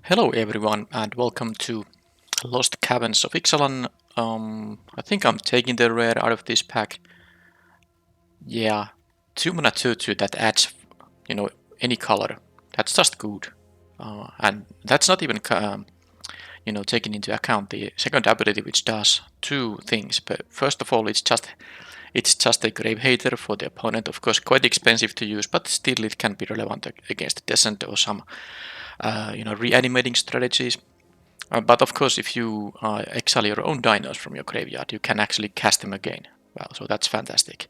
Hello everyone and welcome to Lost Caverns of Ixalan. I think I'm taking the rare out of this pack. Yeah, 2 mana 2/2 that adds, any color. That's just good. And that's not even, taking into account the second ability which does two things. But first of all, it's just a grave hater for the opponent. Of course, quite expensive to use, but still it can be relevant against Descent or some, reanimating strategies. But of course, if you exile your own dinos from your graveyard, you can actually cast them again. Well, so that's fantastic.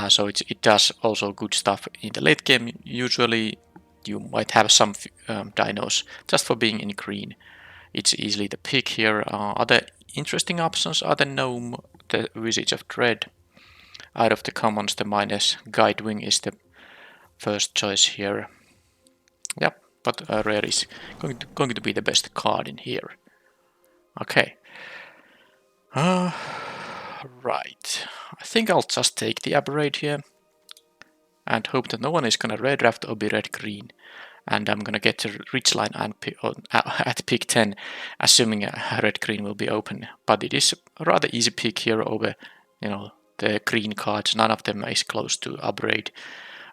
So it does also good stuff in the late game. Usually, you might have some dinos just for being in green. It's easily the pick here. Other interesting options are the Gnome, the Visage of Dread. Out of the commons, the minus Guidewing is the first choice here. Yep, but Rare is going to be the best card in here. Okay. Right. I think I'll just take the Aberrate here and hope that no one is gonna red draft or be red green. And I'm gonna get to Ridgeline and at pick 10, assuming a red green will be open. But it is a rather easy pick here over, the green cards. None of them is close to Aberrate.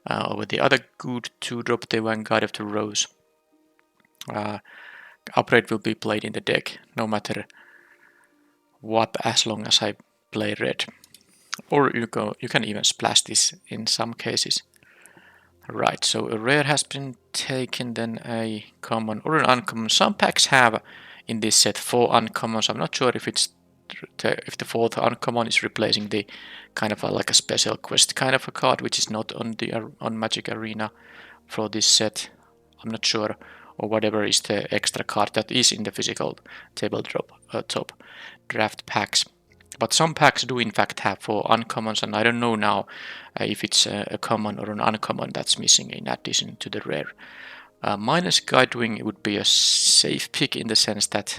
Over the other good 2-drop, the Vanguard of the Rose. Aberrate will be played in the deck, no matter what, as long as I play red. Or you can even splash this in some cases. Right, so a rare has been taken, then a common or an uncommon. Some packs have in this set 4 uncommons. I'm not sure if the fourth uncommon is replacing the kind of like a special quest kind of a card, which is not on Magic Arena for this set. I'm not sure, or whatever is the extra card that is in the physical tabletop top draft packs. But some packs do in fact have 4 uncommons, and I don't know now if it's a common or an uncommon that's missing in addition to the rare. Minus Guidewing would be a safe pick in the sense that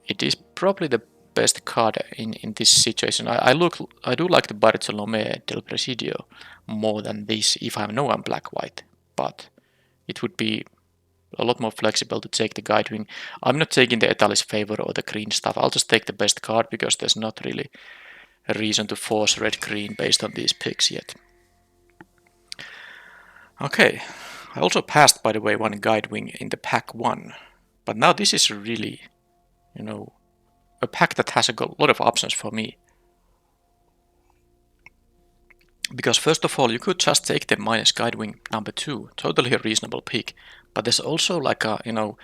it is probably the best card in this situation. I do like the Bartolome del Presidio more than this if I know I'm black-white, but it would be a lot more flexible to take the Guidewing. I'm not taking the Etalis Favor or the green stuff. I'll just take the best card because there's not really a reason to force red-green based on these picks yet. Okay, I also passed, by the way, one Guidewing in the pack 1. But now this is really, a pack that has a lot of options for me. Because first of all, you could just take the minus Guidewing number 2, totally a reasonable pick. But there's also like the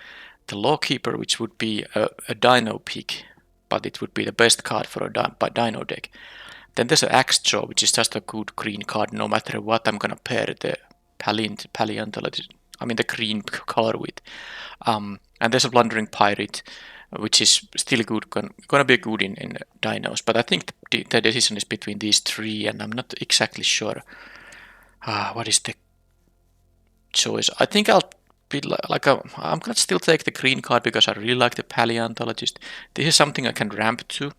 Lawkeeper, which would be a Dino pick, but it would be the best card for a Dino deck. Then there's an Axejaw, which is just a good green card, no matter what I'm gonna pair the Paleontologist, the green color with. And there's a Blundering Pirate, which is still good, gonna be good in dinos. But I think the decision is between these 3, and I'm not exactly sure what is the choice. I think I'll be I'm gonna still take the green card because I really like the Paleontologist. This is something I can ramp to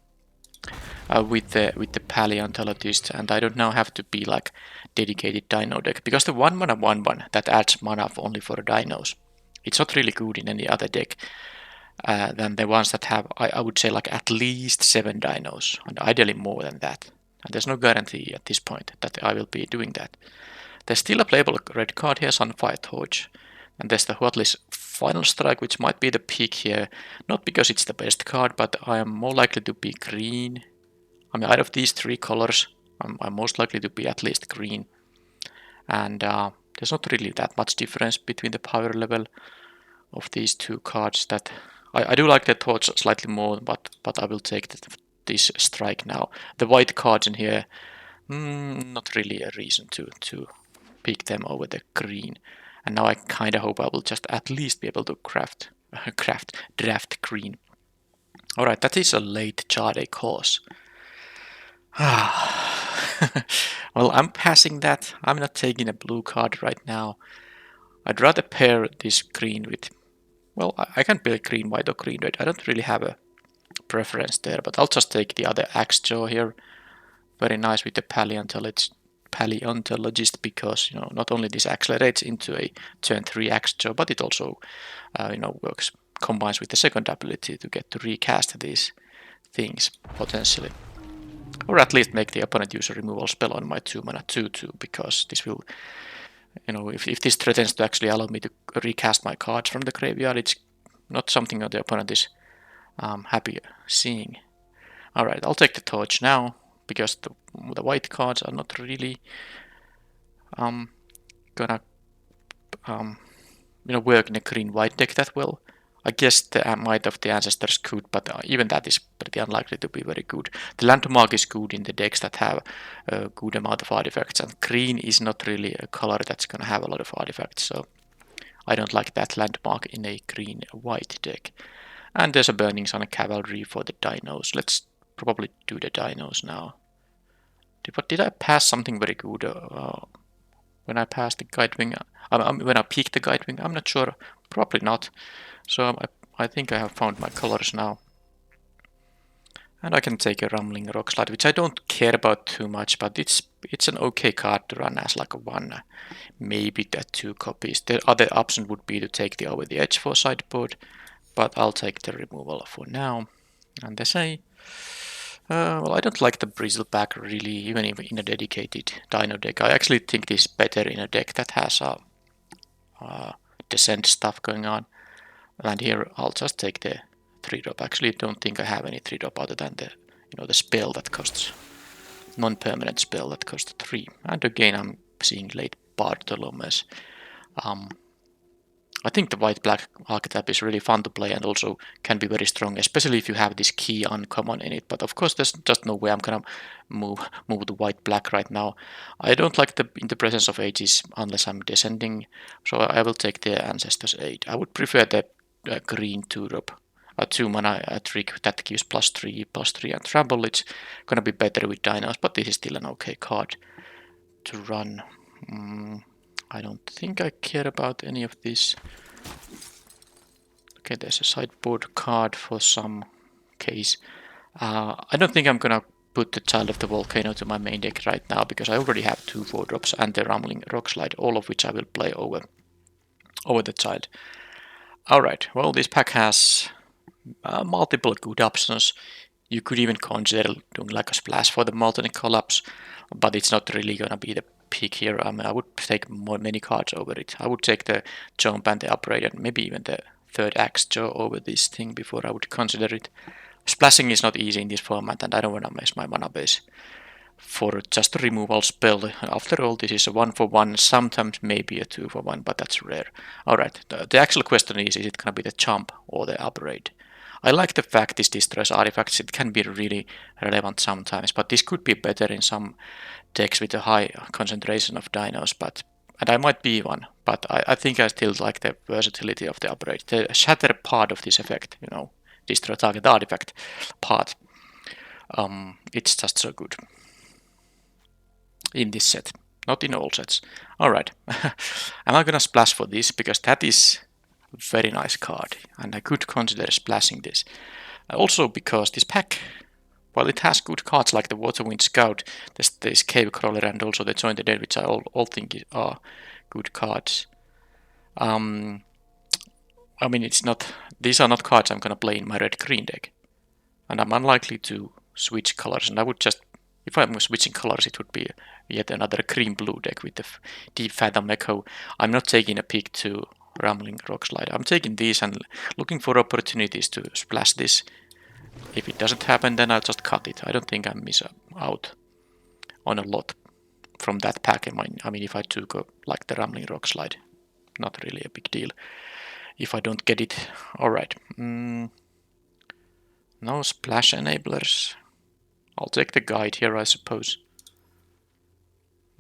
with the Paleontologist, and I don't now have to be like dedicated dino deck because the 1 mana 1/1 that adds mana only for dinos. It's not really good in any other deck than the ones that have, I would say, like at least 7 dinos, and ideally more than that. And there's no guarantee at this point that I will be doing that. There's still a playable red card here, Sunfire Torch, and there's the Huatli's Final Strike, which might be the pick here, not because it's the best card, but I am more likely to be green. Out of these 3 colors, I'm most likely to be at least green. And there's not really that much difference between the power level of these 2 cards. That I do like the Torch slightly more, but I will take this Strike now. The white cards in here, not really a reason to pick them over the green. And now I kind of hope I will just at least be able to draft green. Alright, that is a late Jade course. Well, I'm passing that. I'm not taking a blue card right now. I'd rather pair this green with... Well, I can play green, white, or green, red. I don't really have a preference there, but I'll just take the other Axejaw here. Very nice with the paleontologist because not only this accelerates into a turn 3 Axjo, but it also combines with the second ability to get to recast these things potentially, or at least make the opponent use a removal spell on my 2-mana 2/2, because this will, if this threatens to actually allow me to recast my cards from the graveyard, it's not something that the opponent is happy seeing. Alright, I'll take the torch now, because the white cards are not really gonna work in a green-white deck that well. I guess the Might of the Ancestors could, but even that is pretty unlikely to be very good. The landmark is good in the decks that have a good amount of artifacts, and green is not really a color that's gonna have a lot of artifacts, so I don't like that landmark in a green-white deck. And there's a Burning Sun Cavalry for the dinos. Let's probably do the dinos now. Did I pass something very good when I passed the Guidewing? When I peaked the Guidewing? I'm not sure. Probably not. So I think I have found my colors now. And I can take a Rumbling Rockslide, which I don't care about too much, but it's an okay card to run as like a 1, maybe the 2 copies. The other option would be to take the Over the Edge for sideboard, but I'll take the removal for now. And they say, well, I don't like the Bristleback really, even in a dedicated Dino deck. I actually think this is better in a deck that has Descent stuff going on. And here I'll just take the 3-drop. Actually, don't think I have any 3-drop other than the spell that costs, non-permanent spell that costs 3. And again, I'm seeing late Bartholomews. I think the white-black archetype is really fun to play and also can be very strong, especially if you have this key uncommon in it. But of course, there's just no way I'm gonna move the white-black right now. I don't like in the presence of ages unless I'm descending, so I will take the Ancestors 8. I would prefer the green 2-drop, a 2-mana trick that gives +3/+3 and trample. It's gonna be better with dinos, but this is still an okay card to run. I don't think I care about any of this. Okay, there's a sideboard card for some case. I don't think I'm gonna put the Child of the Volcano to my main deck right now, because I already have 2 4-drops and the Rumbling Rockslide, all of which I will play over the Child. Alright, well, this pack has multiple good options. You could even consider doing like a splash for the Molten Collapse, but it's not really gonna be the pick here. I would take many cards over it. I would take the Jump and the Upgrade and maybe even the 3rd Axjo over this thing before I would consider it. Splashing is not easy in this format, and I don't want to mess my mana base for just a removal spell. After all, this is a 1-for-1, sometimes maybe a 2-for-1, but that's rare. Alright, the actual question is it going to be the Jump or the Upgrade? I like the fact this destroys artifacts. It can be really relevant sometimes, but this could be better in some decks with a high concentration of dinos, and I might be one, but I think I still like the versatility of the Upgrade. The shatter part of this effect, destroy target artifact part, it's just so good in this set, not in all sets. Alright, am I gonna splash for this, because that is a very nice card, and I could consider splashing this. Also because this pack, while it has good cards like the Waterwind Scout, this Cave Crawler, and also the Join the Dead, which I all think are good cards. I mean, these are not cards I'm gonna play in my red-green deck, and I'm unlikely to switch colors. And I would just, if I'm switching colors, it would be yet another green-blue deck with the Deep Phantom Echo. I'm not taking a pick to Rumbling Rockslide. I'm taking these and looking for opportunities to splash this. If it doesn't happen, then I'll just cut it. I don't think I miss out on a lot from that pack. I mean, if I took like the Rumbling Rockslide, not really a big deal. If I don't get it, alright. No splash enablers. I'll take the guide here, I suppose.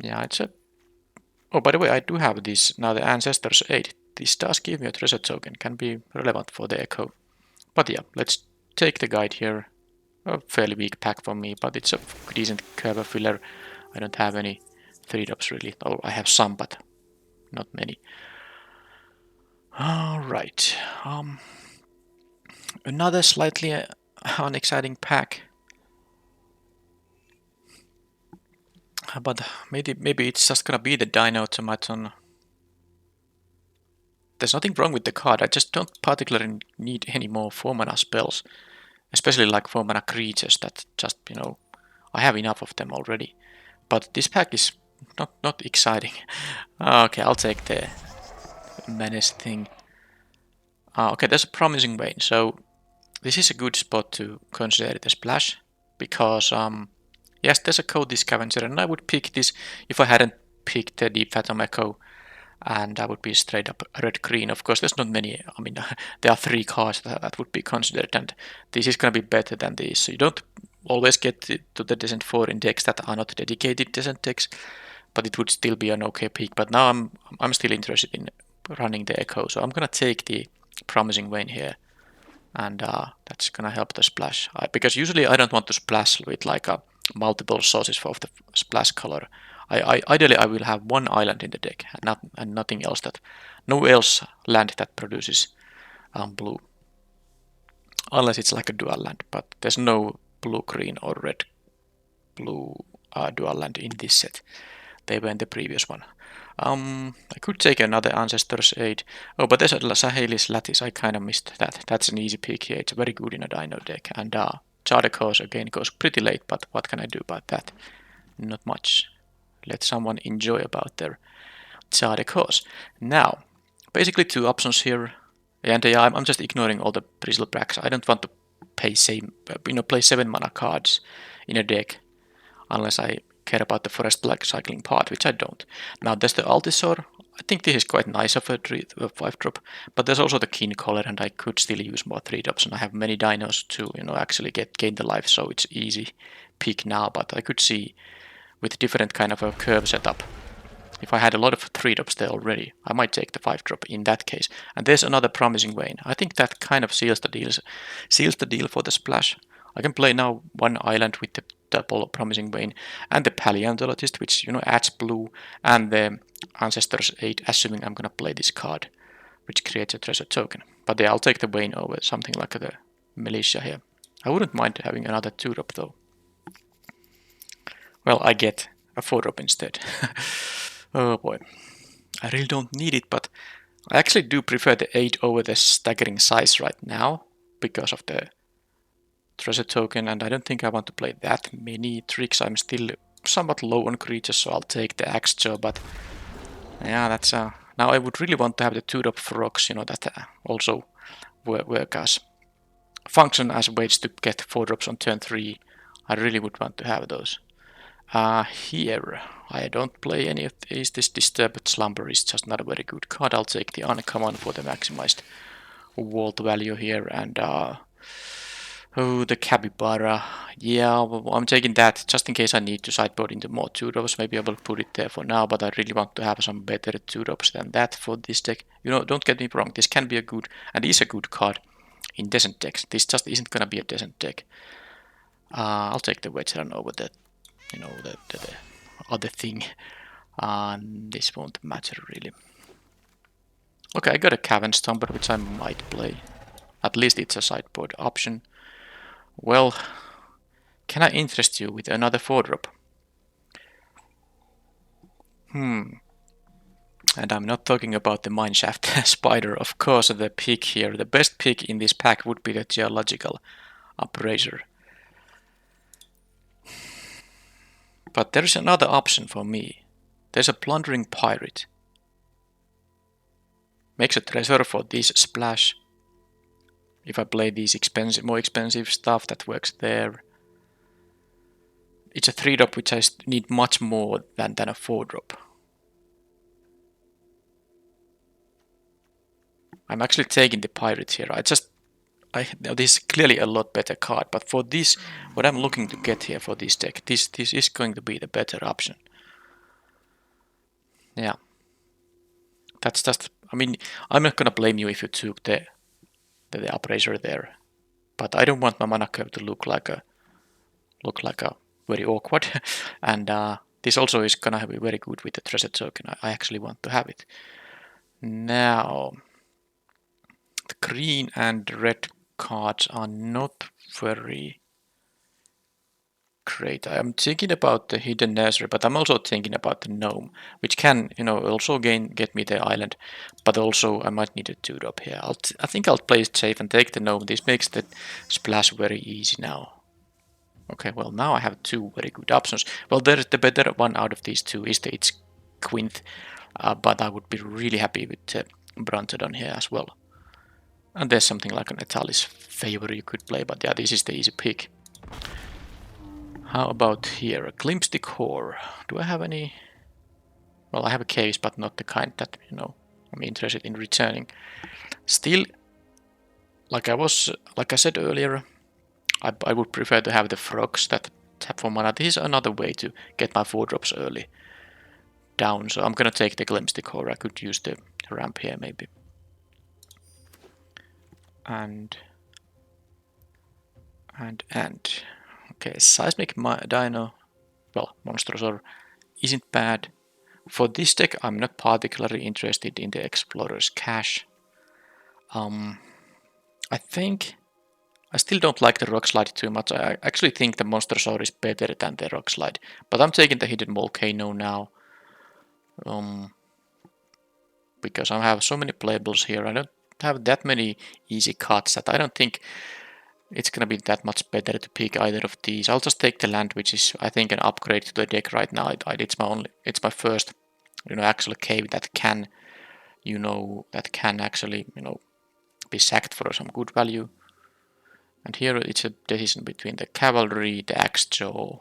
Yeah, it's a... Oh, by the way, I do have this now, the Ancestors 8. This does give me a treasure token, can be relevant for the Echo. But yeah, let's take the guide here. A fairly weak pack for me, but it's a decent curve filler. I don't have any 3-drops really. Oh, I have some, but not many. Alright. Another slightly unexciting pack. But maybe it's just gonna be the Dino Automaton. There's nothing wrong with the card, I just don't particularly need any more 4-mana spells. Especially like 4-mana creatures that just, I have enough of them already. But this pack is not exciting. Okay, I'll take the menace thing. Okay, there's a promising vein, so this is a good spot to consider it a splash. Because, yes, there's a Cody Scavenger, and I would pick this if I hadn't picked the Deep Phantom Echo, and I would be straight up red-green. Of course, there's not many, there are 3 cards that would be considered, and this is going to be better than these. So you don't always get to the Descent 4 in decks that are not dedicated Descent decks, but it would still be an okay pick. But now I'm still interested in running the Echo, so I'm going to take the Promising Vein here. And that's gonna help the splash, because usually I don't want to splash with like multiple sources of the splash color. Ideally I will have one island in the deck and nothing else, no else land that produces blue, unless it's like a dual land. But there's no blue green or red blue dual land in this set. They were in the previous one. I could take another Ancestor's Aid. Oh, but there's a Sahelis Lattice. I kind of missed that. That's an easy pick here. It's very good in a Dino deck. And Chardeco's again goes pretty late, but what can I do about that? Not much. Let someone enjoy about their Chardeco's. Now, basically 2 options here. And I'm just ignoring all the Bristlebracks. I don't want to play 7 mana cards in a deck unless I care about the forest black cycling part, which I don't. Now there's the Altisor. I think this is quite nice of a 5-drop, but there's also the Keencaller, and I could still use more 3-drops, and I have many dinos to actually gain the life, so it's easy pick now. But I could see with different kind of a curve setup, if I had a lot of 3-drops there already, I might take the 5-drop in that case. And there's another Promising Vein. I think that kind of seals the deal for the splash. I can play now one island with the double Promising Vein and the Paleontologist, which adds blue, and the Ancestor's Aid, assuming I'm gonna play this card, which creates a treasure token. But yeah, I'll take the Vein over something like the Militia here. I wouldn't mind having another 2-drop though. Well, I get a 4-drop instead. Oh boy, I really don't need it, but I actually do prefer the 8 over the staggering size right now because of the treasure token, and I don't think I want to play that many tricks. I'm still somewhat low on creatures, so I'll take the Axjaw, but yeah, that's now I would really want to have the 2-drop frogs, that also work as function as ways to get 4-drops on turn 3. I really would want to have those. Here, I don't play any of these. This Disturbed Slumber is just not a very good card. I'll take the uncommon for the maximized vault value here, and oh, the Capybara. Yeah, well, I'm taking that just in case I need to sideboard into more 2-drops. Maybe I will put it there for now, but I really want to have some better 2-drops than that for this deck. Don't get me wrong, this can be a good, and is a good card in Descent decks. This just isn't gonna be a Descent deck. I'll take the Wedge Run over the other thing. This won't matter really. Okay, I got a Cavern Stomper, which I might play. At least it's a sideboard option. Well, can I interest you with another 4-drop? And I'm not talking about the Mineshaft Spider, of course. The pick here, the best pick in this pack would be the Geological Appraiser. But there's another option for me. There's a Plundering Pirate. Makes a treasure for this splash. If I play these more expensive stuff, that works there. It's a 3-drop, which I need much more than a 4-drop. I'm actually taking the Pirate here. This is clearly a lot better card, but for this, what I'm looking to get here for this deck, this is going to be the better option. Yeah. That's just, I'm not gonna blame you if you took the Appraiser there, but I don't want my mana curve to look like a very awkward, and this also is gonna be very good with the treasure token. I actually want to have it. Now, the green and red cards are not very Great. I'm thinking about the hidden nursery, but I'm also thinking about the gnome, which can, also get me the island. But also, I might need a two-drop here. I think I'll play it safe and take the gnome. This makes the splash very easy now. Okay, well now I have two very good options. Well, the better one out of these two is the It's Quinth, but I would be really happy with Brontodon here as well. And there's something like an Etalis favor you could play, but yeah, this is the easy pick. How about here? A Glimpse the Core. Do I have any? Well, I have a case, but not the kind that, I'm interested in returning. Still, like I said earlier, I would prefer to have the frogs that tap for mana. This is another way to get my 4-drops early down, so I'm gonna take the Glimpse the Core. I could use the ramp here maybe. And. Okay, Seismic Dino, well, Monstrosaur isn't bad. For this deck, I'm not particularly interested in the Explorer's Cache. I think I still don't like the Rock Slide too much. I actually think the Monstrosaur is better than the Rock Slide, but I'm taking the Hidden Volcano now. Because I have so many playables here. I don't have that many easy cuts that I don't think it's gonna be that much better to pick either of these. I'll just take the land, which is I think an upgrade to the deck right now. It's my first, actual cave that can, actually, be sacked for some good value. And here it's a decision between the Cavalry, the Axejaw,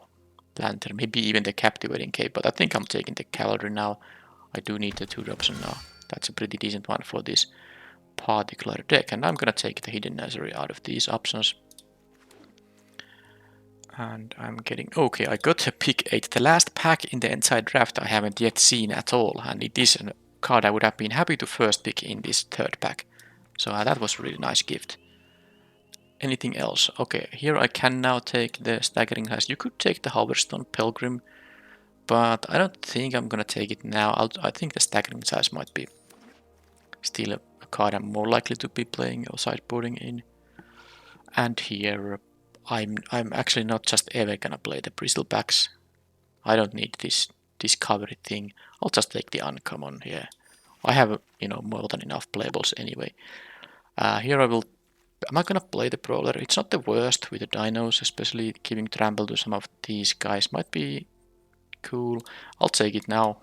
Lantern, maybe even the Captivating Cave. But I think I'm taking the Cavalry now. I do need the 2-drops now. That's a pretty decent one for this particular deck. And I'm gonna take the Hidden Nursery out of these options. And I'm getting... Okay, I got a pick 8. The last pack in the inside draft I haven't yet seen at all. And it is a card I would have been happy to first pick in this third pack. So that was a really nice gift. Anything else? Okay, here I can now take the Staggering Size. You could take the Hoverstone Pilgrim, but I don't think I'm gonna take it now. I think the Staggering Size might be still a card I'm more likely to be playing or sideboarding in. And here I'm actually not just ever gonna play the Bristlebacks. I don't need this discovery thing. I'll just take the uncommon here. I have, more than enough playables anyway. Here am I gonna play the Brawler? It's not the worst with the dinos, especially giving trample to some of these guys might be cool. I'll take it now,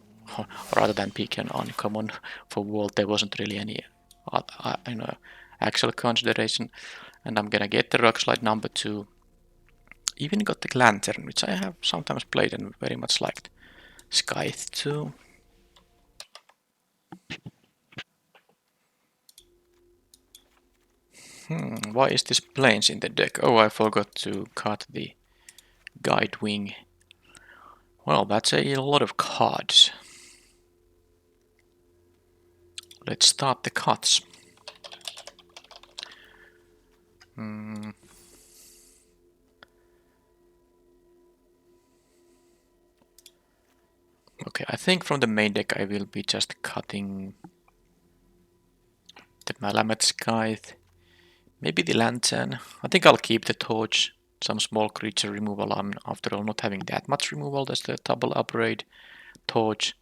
rather than pick an uncommon for World. There wasn't really any actual consideration. And I'm gonna get the Rock Slide number 2. Even got the Lantern, which I have sometimes played and very much liked. Scythe too. Why is this Plains in the deck? Oh, I forgot to cut the Guide Wing. Well, that's a lot of cards. Let's start the cuts. Okay, I think from the main deck I will be just cutting the Malamet Scythe. Maybe the Lantern. I think I'll keep the Torch. Some small creature removal. I'm, after all, not having that much removal. That's the double upgrade. Torch.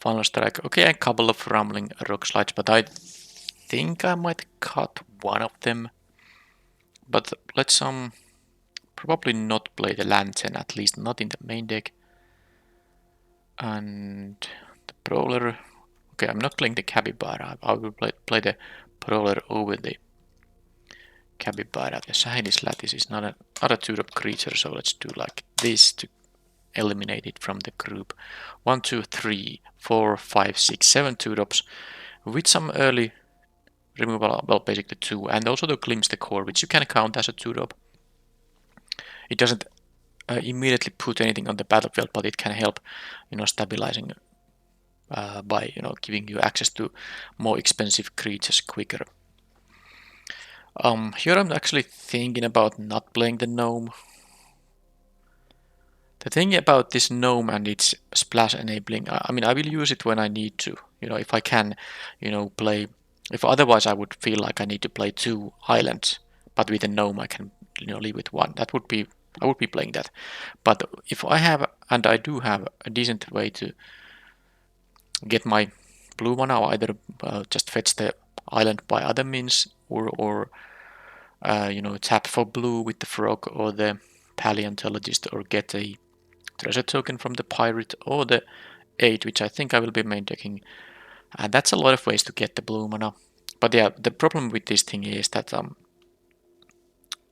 Final Strike. Okay, a couple of Rumbling Rock Slides, but I think I might cut one of them. But let's probably not play the Lantern, at least not in the main deck. And the Brawler. Okay, I'm not playing the Capybara. I will play the Brawler over the Capybara. The Shiny Lattice is not a 2-drop creature, so let's do like this to eliminate it from the group. 1, 2, 3, 4, 5, 6, 7 2-drops with some early removal, well, basically 2, and also the Glimpse the Core, which you can count as a 2-drop. It doesn't immediately put anything on the battlefield, but it can help, stabilizing by, giving you access to more expensive creatures quicker. Here I'm actually thinking about not playing the Gnome. The thing about this Gnome and its splash enabling, I mean, I will use it when I need to. If I can, play. If otherwise I would feel like I need to play 2 islands, but with a Gnome I can, leave with 1. That would be I would be playing that. But if I have, and I do have a decent way to get my blue mana, either just fetch the island by other means, or tap for blue with the frog or the paleontologist, or get a treasure token from the pirate or the 8, which I think I will be main decking. And that's a lot of ways to get the blue mana. But yeah, the problem with this thing is that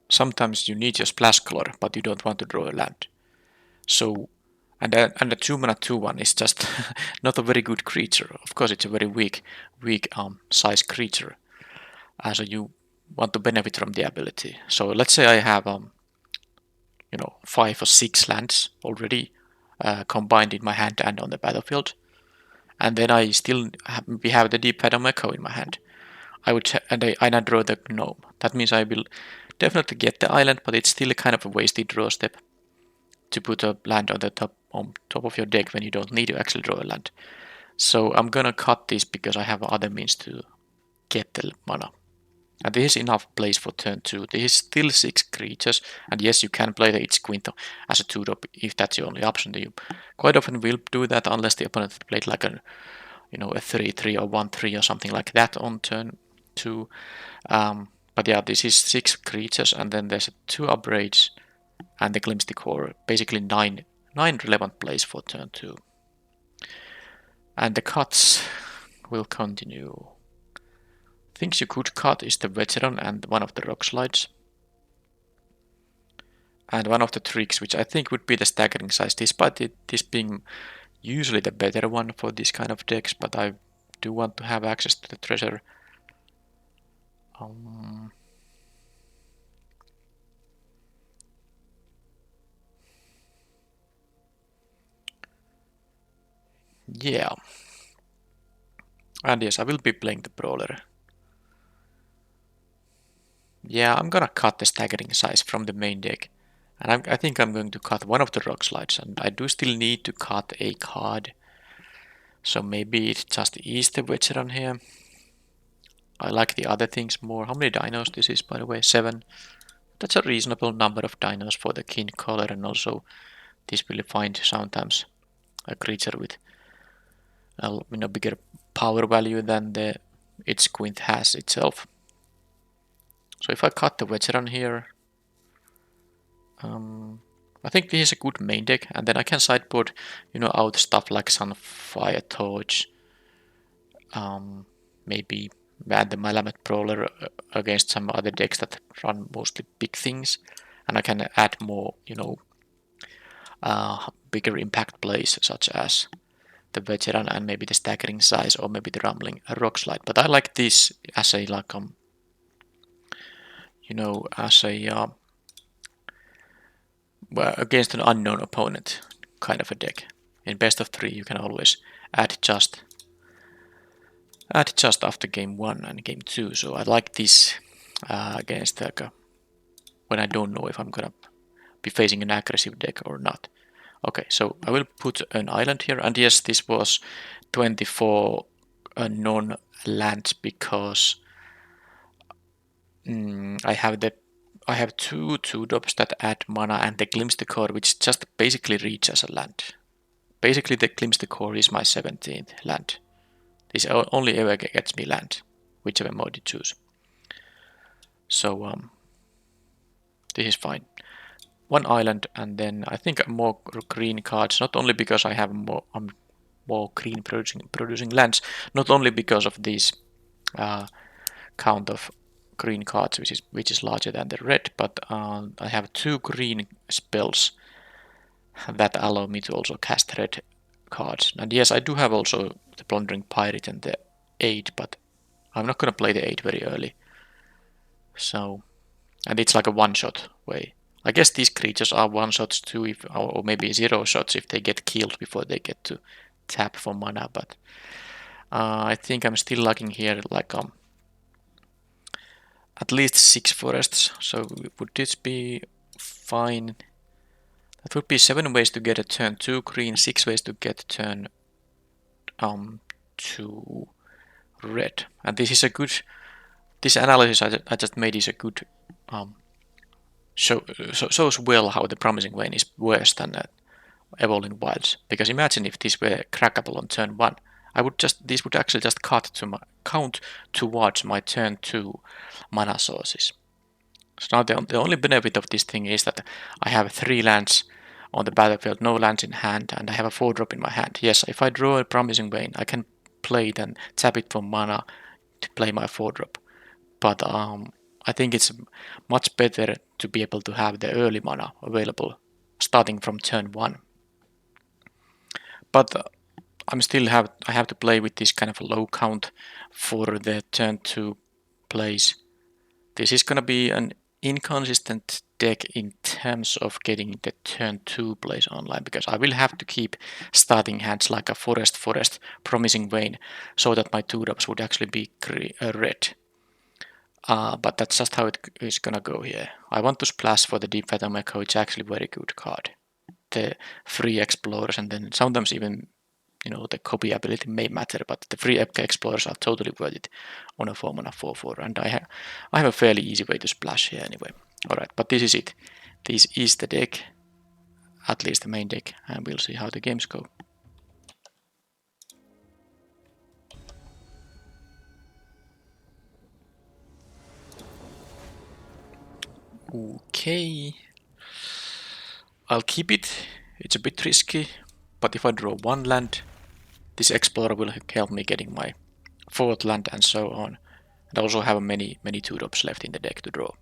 sometimes you need your splash color, but you don't want to draw a land. So, and the 2 mana 2/1 is just not a very good creature. Of course, it's a very weak size creature. So you want to benefit from the ability. So let's say I have 5 or 6 lands already combined in my hand and on the battlefield, and then I still have the Deep Shadow Echo in my hand. I draw the gnome. That means I will definitely get the island, but it's still a kind of a wasted draw step to put a land on the top of your deck when you don't need to actually draw a land. So I'm gonna cut this because I have other means to get the mana. And this is enough plays for turn 2. This is still 6 creatures, and yes, you can play the Itch Quinto as a 2-drop if that's your only option. You quite often will do that unless the opponent played like a 3/3 or 1/3 or something like that on turn 2. But yeah, this is 6 creatures, and then there's 2 upgrades and the Glimpse the Core. Basically 9 relevant plays for turn 2. And the cuts will continue. Things you could cut is the Veteran and one of the Rock Slides. And one of the tricks, which I think would be the Staggering Size, despite this being usually the better one for this kind of decks, but I do want to have access to the treasure. Yeah. And yes, I will be playing the Brawler. Yeah, I'm gonna cut the Staggering Size from the main deck. And I think I'm going to cut one of the Rock Slides, and I do still need to cut a card. So maybe it just is the Veteran here. I like the other things more. How many dinos this is, by the way? 7. That's a reasonable number of dinos for the King color, and also this will find sometimes a creature with a bigger power value than the its Quint has itself. So if I cut the Veteran here, I think this is a good main deck, and then I can sideboard, out stuff like Sunfire Torch, maybe add the Malamet Brawler against some other decks that run mostly big things, and I can add more, bigger impact plays such as the Veteran and maybe the Staggering Size or maybe the Rumbling Rock Slide. But I like this as a against an unknown opponent kind of a deck. In best of 3 you can always add just after game 1 and game 2. So I like this against when I don't know if I'm gonna be facing an aggressive deck or not. Okay, so I will put an island here, and yes, this was 24 non-lands because I have two 2-drops that add mana and the Glimpse the Core, which just basically reads as a land. Basically, the Glimpse the Core is my 17th land. This only ever gets me land, whichever mode you choose. So this is fine. One island, and then I think more green cards. Not only because I have more green producing lands, not only because of this count of green cards, which is larger than the red, but I have 2 green spells that allow me to also cast red cards. And yes, I do have also the Plundering Pirate and the 8, but I'm not gonna play the 8 very early. So, and it's like a one-shot way. I guess these creatures are one-shots too, or maybe 0-shots if they get killed before they get to tap for mana, but I think I'm still lacking here like at least 6 forests, so would this be fine? That would be 7 ways to get a turn 2 green, 6 ways to get turn 2 red. And this is a good, this analysis I just made is a good shows well how the Promising Vein is worse than Evolving Wilds. Because imagine if this were crackable on turn 1. This would actually just count towards my turn 2 mana sources. So now the only benefit of this thing is that I have 3 lands on the battlefield, no lands in hand, and I have a 4-drop in my hand. Yes, if I draw a Promising Vein, I can play it and tap it for mana to play my 4-drop. But I think it's much better to be able to have the early mana available starting from turn 1. But I have to play with this kind of low count for the turn 2 plays. This is gonna be an inconsistent deck in terms of getting the turn 2 plays online, because I will have to keep starting hands like a forest, Promising Vein, so that my 2-drops would actually be red. But that's just how it is gonna go here. I want to splash for the Deep Phantom Echo. It's actually a very good card. The free Explorers, and then sometimes even the copy ability may matter, but the free Explorers are totally worth it on a 4-mana 4/4, and I have a fairly easy way to splash here anyway. Alright, but this is it. This is the deck, at least the main deck, and we'll see how the games go. Okay, I'll keep it. It's a bit risky, but if I draw 1 land, this Explorer will help me getting my 4th land and so on. And I also have many 2-drops left in the deck to draw.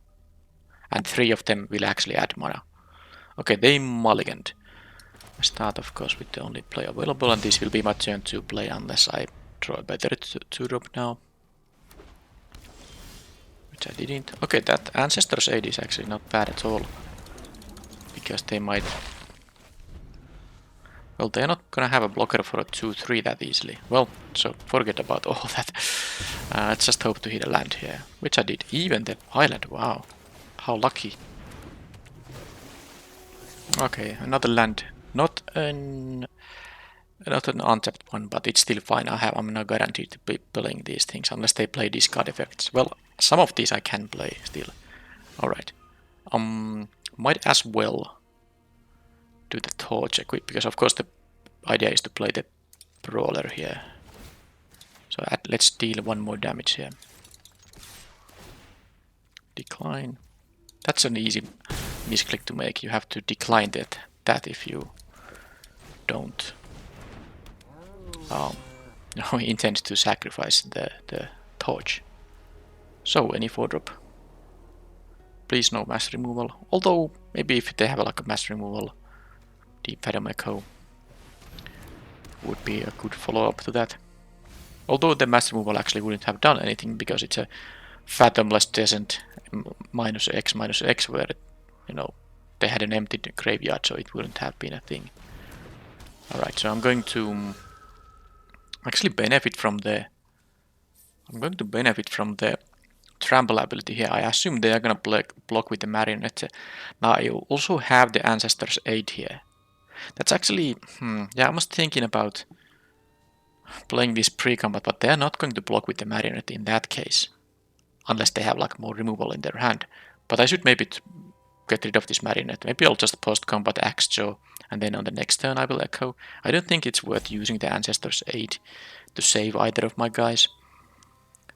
And 3 of them will actually add mana. Okay, they mulliganed. I start of course with the only play available, and this will be my turn to play unless I draw a better 2-drop now. Which I didn't. Okay, that Ancestor's Aid is actually not bad at all. Because they might... Well, they're not gonna have a blocker for a 2/3 that easily. Well, so forget about all that. Let's just hope to hit a land here. Which I did. Even the island, wow. How lucky. Okay, another land. Not an untapped one, but it's still fine. I'm not guaranteed to be playing these things unless they play discard effects. Well, some of these I can play still. Alright. Might as well do the torch equip, because of course the idea is to play the brawler here. So let's deal 1 more damage here. Decline. That's an easy misclick to make. You have to decline that if you don't intend to sacrifice the torch. So any 4-drop. Please no mass removal. Although maybe if they have like a mass removal, Deep Phantom Echo would be a good follow-up to that. Although the mass removal actually wouldn't have done anything, because it's a Fathomless Descent -X where they had an empty graveyard, so it wouldn't have been a thing. Alright, so I'm going to actually benefit from the trample ability here. I assume they are gonna block with the Marionette. Now I also have the Ancestor's Aid here. That's actually, yeah, I was thinking about playing this pre-combat, but they are not going to block with the Marionette in that case, unless they have like more removal in their hand. But I should maybe get rid of this Marionette. Maybe I'll just post-combat Axe-Jaw, and then on the next turn I will Echo. I don't think it's worth using the Ancestor's Aid to save either of my guys.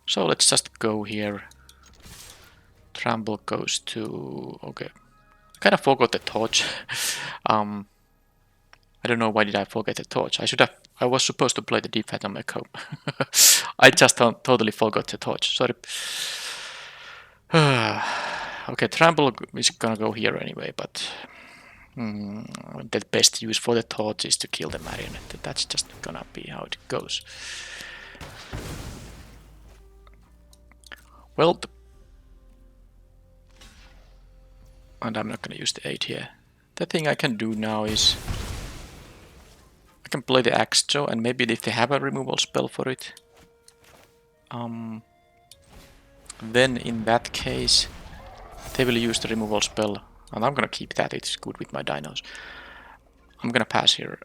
So let's just go here. Trample goes to... okay. I kind of forgot the torch. I don't know why did I forget the torch. I was supposed to play the Deep Phantom Echo. I just totally forgot the torch. Sorry. Okay, Trample is gonna go here anyway, but the best use for the torch is to kill the Marionette. That's just gonna be how it goes. Well, and I'm not gonna use the 8 here. The thing I can do now is I can play the Axe-Jaw, and maybe if they have a removal spell for it, then in that case they will use the removal spell, and I'm gonna keep that. It's good with my dinos. I'm gonna pass here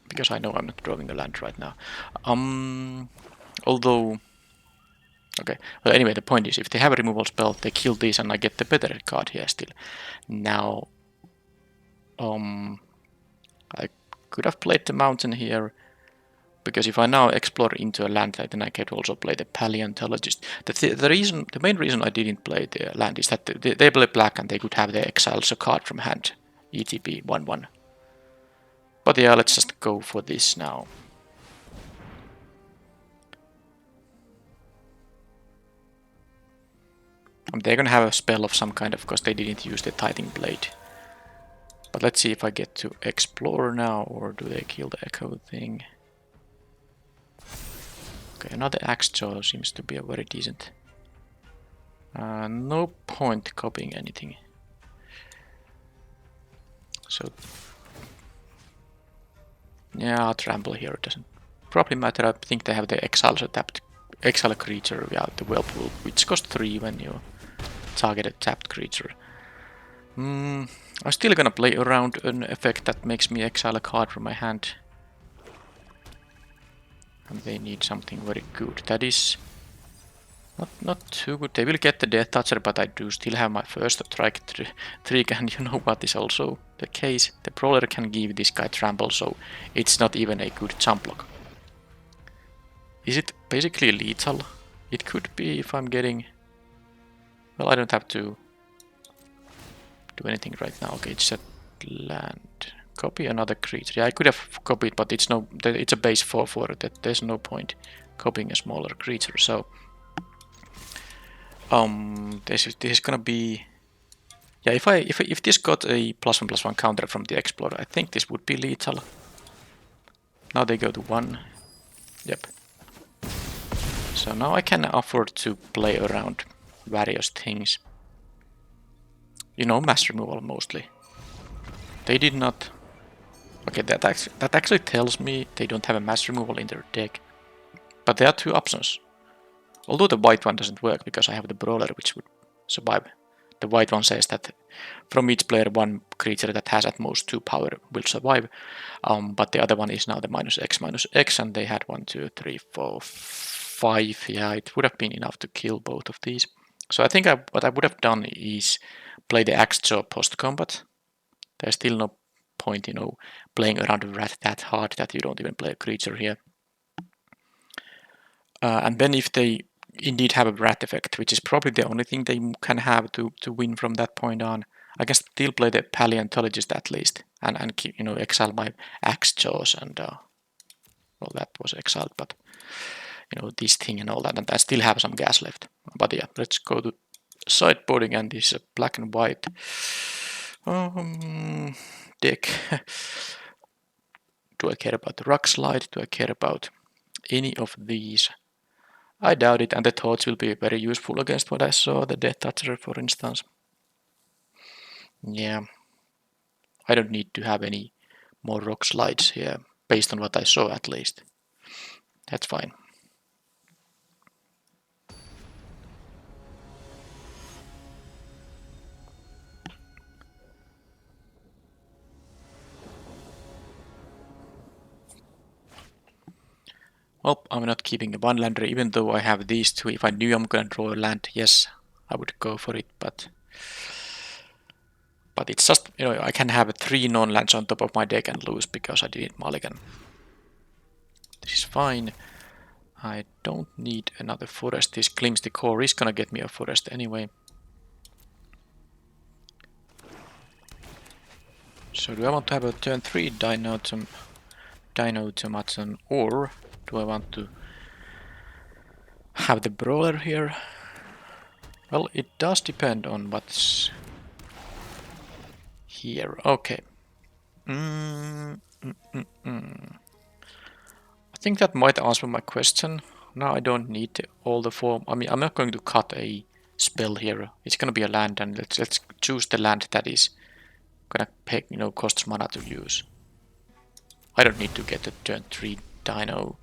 because I know I'm not drawing a land right now. Although Okay, well anyway, the point is, if they have a removal spell, they kill these and I get the better card here still. Now, I could have played the mountain here, because if I now explore into a land, then I could also play the paleontologist. The main reason I didn't play the land is that they play black and they could have the exiles a card from hand, ETB 1/1. But yeah, let's just go for this now. They're gonna have a spell of some kind, of course they didn't use the Tithing Blade. But let's see if I get to explore now, or do they kill the echo thing? Okay, another axe jaw seems to be a very decent. No point copying anything. So yeah, I'll trample here. It doesn't probably matter. I think they have the exiles tapped. Exile creature, yeah, the whirlpool, which costs 3 when you target a tapped creature. I'm still gonna play around an effect that makes me exile a card from my hand. And they need something very good. That is not too good. They will get the Death Toucher, but I do still have my first strike trick, and you know what is also the case. The Brawler can give this guy trample, so it's not even a good jump block. Is it basically lethal? It could be if I'm getting... Well, I don't have to do anything right now. Okay, it's a land. Copy another creature. Yeah, I could have copied, but it's a base 4/4. There's no point copying a smaller creature. So this is gonna be... Yeah, if this got a +1/+1 counter from the Explorer, I think this would be lethal. Now they go to 1. Yep. So now I can afford to play around various things. You know, mass removal mostly. They did not... Okay, that actually tells me they don't have a mass removal in their deck. But there are 2 options. Although the white one doesn't work because I have the Brawler which would survive. The white one says that from each player 1 creature that has at most 2 power will survive. But the other one is now the -X and they had 1, 2, 3, 4, 5. Yeah, it would have been enough to kill both of these. So I think what I would have done is play the Axe Jaw post-combat. There's still no point, you know, playing around the rat that hard that you don't even play a creature here. And then if they indeed have a rat effect, which is probably the only thing they can have to win from that point on, I can still play the paleontologist at least, and keep, you know, exile my axe jaws and well, that was exiled, but you know, this thing and all that, and I still have some gas left. But yeah, let's go to sideboarding, and this is a black and white deck. Do I care about the rock slide? Do I care about any of these? I doubt it, and the torch will be very useful against what I saw, the Death Toucher, for instance. Yeah, I don't need to have any more rock slides here, based on what I saw at least. That's fine. Well, I'm not keeping a one lander, even though I have these 2. If I knew I'm gonna draw a land, yes, I would go for it, but it's just, you know, I can have 3 non-lands on top of my deck and lose because I didn't mulligan. This is fine. I don't need another forest. This Glimpse the Core is gonna get me a forest anyway. So do I want to have a turn 3 Dino Automaton, or do I want to have the Brawler here? Well, it does depend on what's here. Okay. I think that might answer my question. Now I don't need all the form. I mean, I'm not going to cut a spell here. It's gonna be a land, and let's choose the land that is gonna pay, you know, costs mana to use. I don't need to get a turn 3 Dino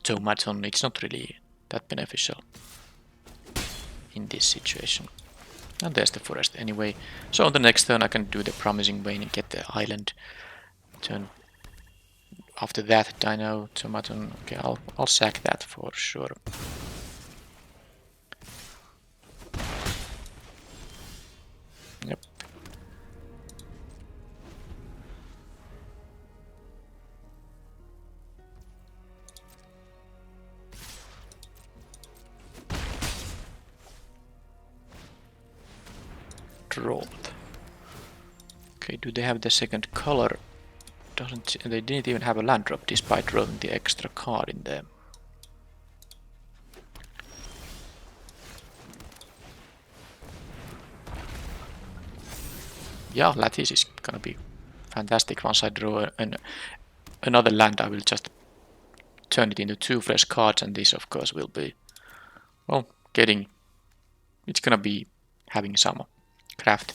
Automaton. It's not really that beneficial in this situation. And there's the forest anyway. So on the next turn I can do the Promising Vein and get the island. Turn after that Dino Automaton. Okay, I'll sack that for sure. drought. Okay, do they have the second color? They didn't even have a land drop despite drawing the extra card in them. Yeah, Lattice is gonna be fantastic. Once I draw another land, I will just turn it into 2 fresh cards, and this of course will be, well, it's gonna be having some craft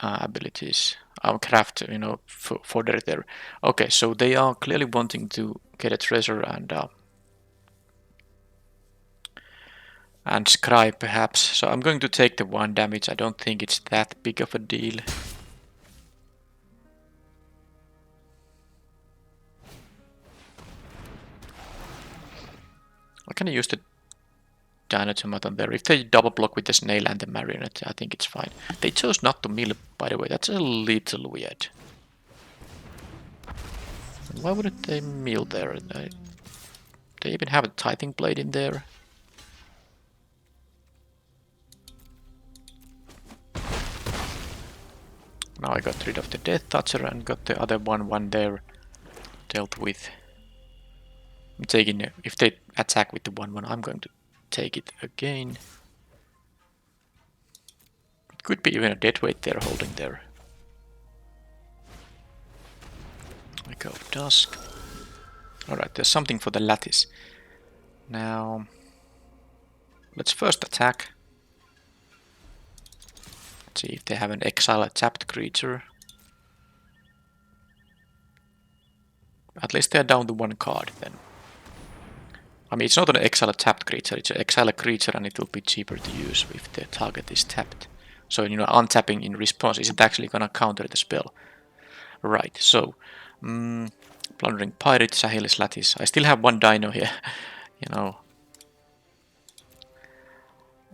abilities. Craft, you know, fodder there. Okay, so they are clearly wanting to get a treasure and scry perhaps. So I'm going to take the 1 damage. I don't think it's that big of a deal. I can use the Dinotomaton there. If they double block with the snail and the marionette, I think it's fine. They chose not to mill, by the way. That's a little weird. Why wouldn't they mill there? They even have a tithing blade in there. Now I got rid of the Death Toucher and got the other one there dealt with. I'm taking, if they attack with the 1/1, I'm going to take it again. It could be even a deadweight they're holding there. Echo of Dusk. Alright, there's something for the Lattice. Now, let's first attack. Let's see if they have an exile a tapped creature. At least they're down to 1 card then. I mean, it's not an exile a tapped creature, it's an exile a creature, and it will be cheaper to use if the target is tapped. So, you know, untapping in response, is it actually gonna counter the spell? Right, so, Plundering Pirate, Sahelis Lattice. I still have 1 dino here, you know.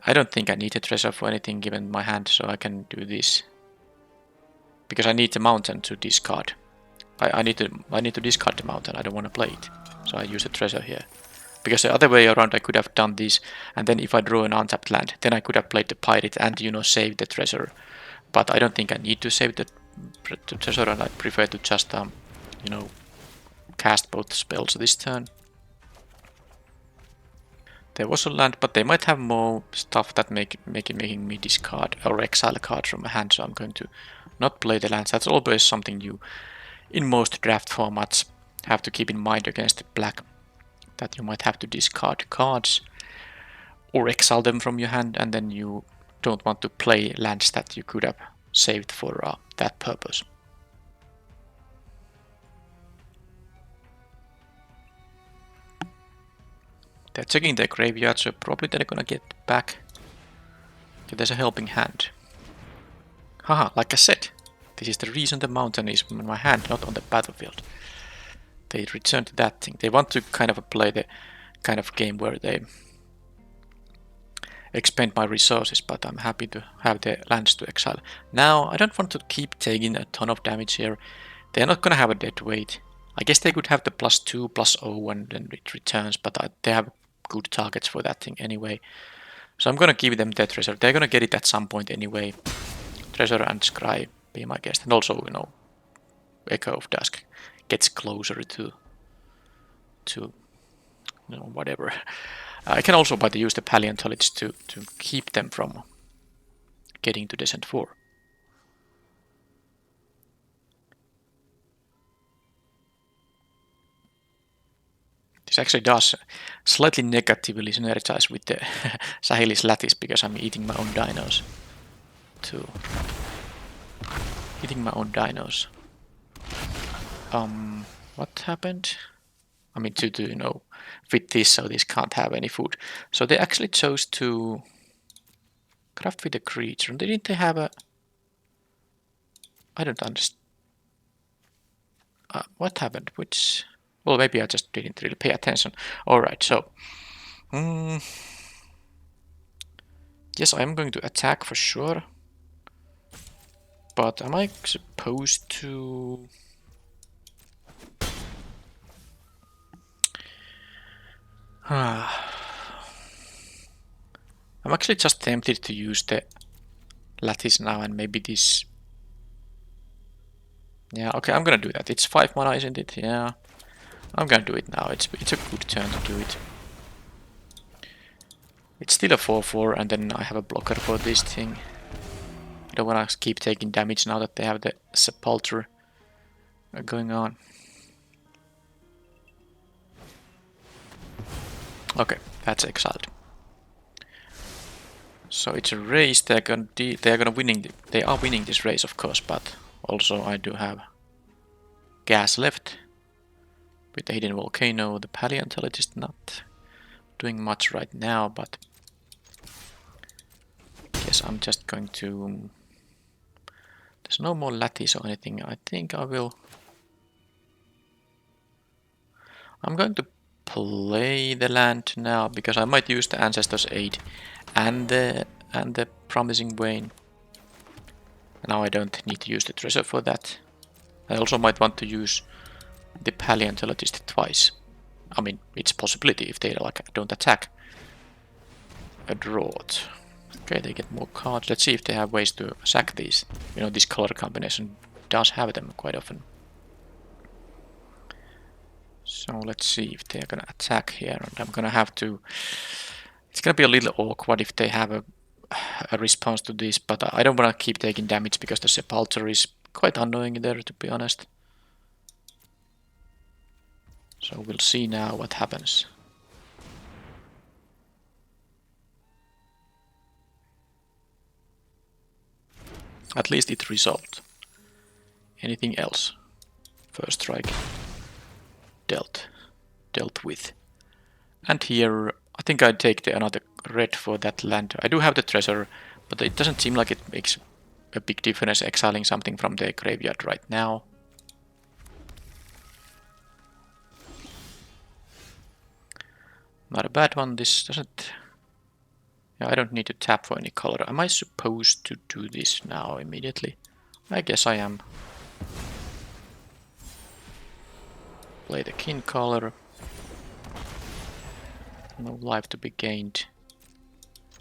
I don't think I need a treasure for anything given my hand, so I can do this. Because I need the mountain to discard. I need to discard the mountain, I don't want to play it. So I use the treasure here. Because the other way around I could have done this, and then if I draw an untapped land, then I could have played the pirate and, you know, save the treasure. But I don't think I need to save the treasure, and I prefer to just, you know, cast both spells this turn. There was a land, but they might have more stuff that making me discard or exile a card from my hand, so I'm going to not play the lands. That's always something you, in most draft formats, have to keep in mind against the black, that you might have to discard cards or exile them from your hand, and then you don't want to play lands that you could have saved for that purpose. They're checking their graveyard, so probably they're gonna get back. Okay, there's a helping hand. Haha, like I said, this is the reason the mountain is in my hand, not on the battlefield. They return to that thing. They want to kind of play the kind of game where they expend my resources, but I'm happy to have the lands to exile. Now, I don't want to keep taking a ton of damage here. They're not gonna have a dead weight. I guess they could have the +2, +0 and then it returns, but they have good targets for that thing anyway. So I'm gonna give them that treasure. They're gonna get it at some point anyway. Treasure and Scry, be my guest. And also, you know, Echo of Dusk gets closer to you know, whatever. I can also use the Paleontologist to keep them from getting to Descent 4. This actually does slightly negatively synergize with the Sahelis Lattice because I'm eating my own dinos too. Eating my own dinos. What happened? I mean, to you know, fit this so this can't have any food. So they actually chose to craft with a creature. Didn't they have a? I don't understand. What happened? Which? Well, maybe I just didn't really pay attention. Alright, so... yes, I'm going to attack for sure. But am I supposed to... I'm actually just tempted to use the lattice now, and maybe this. Yeah, okay, I'm gonna do that. It's 5 mana, isn't it? Yeah. I'm gonna do it now. It's a good turn to do it. It's still a 4/4, and then I have a blocker for this thing. I don't wanna keep taking damage now that they have the Sepulcher going on. Okay, that's exiled. So it's a race. They are winning this race, of course, but also I do have gas left with the hidden volcano. The paleontologist not doing much right now, but guess I'm just going to. There's no more lattice or anything. I think I will. I'm going to play the land now because I might use the Ancestor's Aid and the Promising Vein. Now I don't need to use the treasure for that. I also might want to use the paleontologist twice. I mean, it's a possibility if they don't attack a drought. Okay, they get more cards. Let's see if they have ways to sack these. You know, this color combination does have them quite often. So let's see if they're gonna attack here, and I'm gonna have to. It's gonna be a little awkward if they have a response to this, but I don't wanna keep taking damage because the Sepulcher is quite annoying there, to be honest. So we'll see now what happens. At least it resolved. Anything else? First strike. Dealt with. And here, I think I'd take another red for that land. I do have the treasure, but it doesn't seem like it makes a big difference exiling something from the graveyard right now. Not a bad one. This doesn't. Yeah, I don't need to tap for any color. Am I supposed to do this now immediately? I guess I am. Play the kin color. No life to be gained.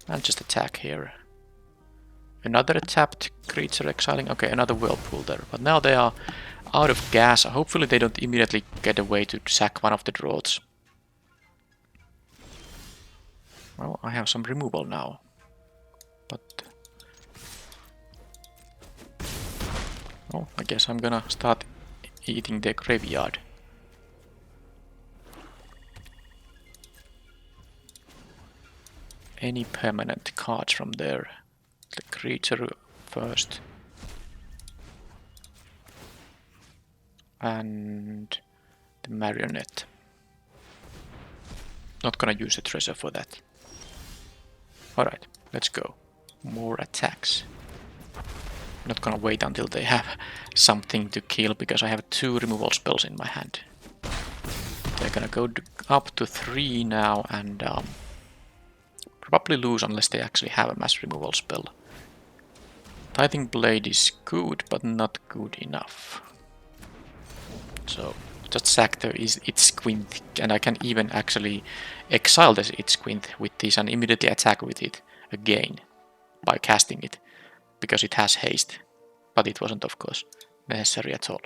And just attack here. Another tapped creature exiling. Okay, another whirlpool there. But now they are out of gas. Hopefully they don't immediately get away to sack one of the droughts. Well, I have some removal now. But... oh, I guess I'm gonna start eating the graveyard. Any permanent cards from there. The creature first. And the marionette. Not gonna use the treasure for that. Alright, let's go. More attacks. Not gonna wait until they have something to kill because I have 2 removal spells in my hand. They're gonna go up to 3 now and probably lose unless they actually have a mass removal spell. Tithing Blade is good, but not good enough. So just sack its squint, and I can even actually exile its squint with this and immediately attack with it again by casting it, because it has haste. But it wasn't, of course, necessary at all.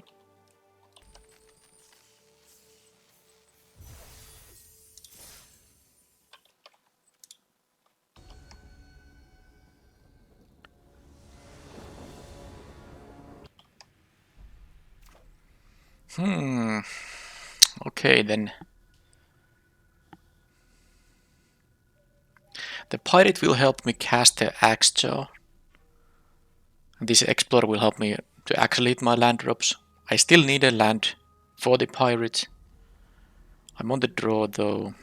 Okay, then. The pirate will help me cast the axe jaw. This explorer will help me to actually hit my land drops. I still need a land for the pirate. I'm on the draw though.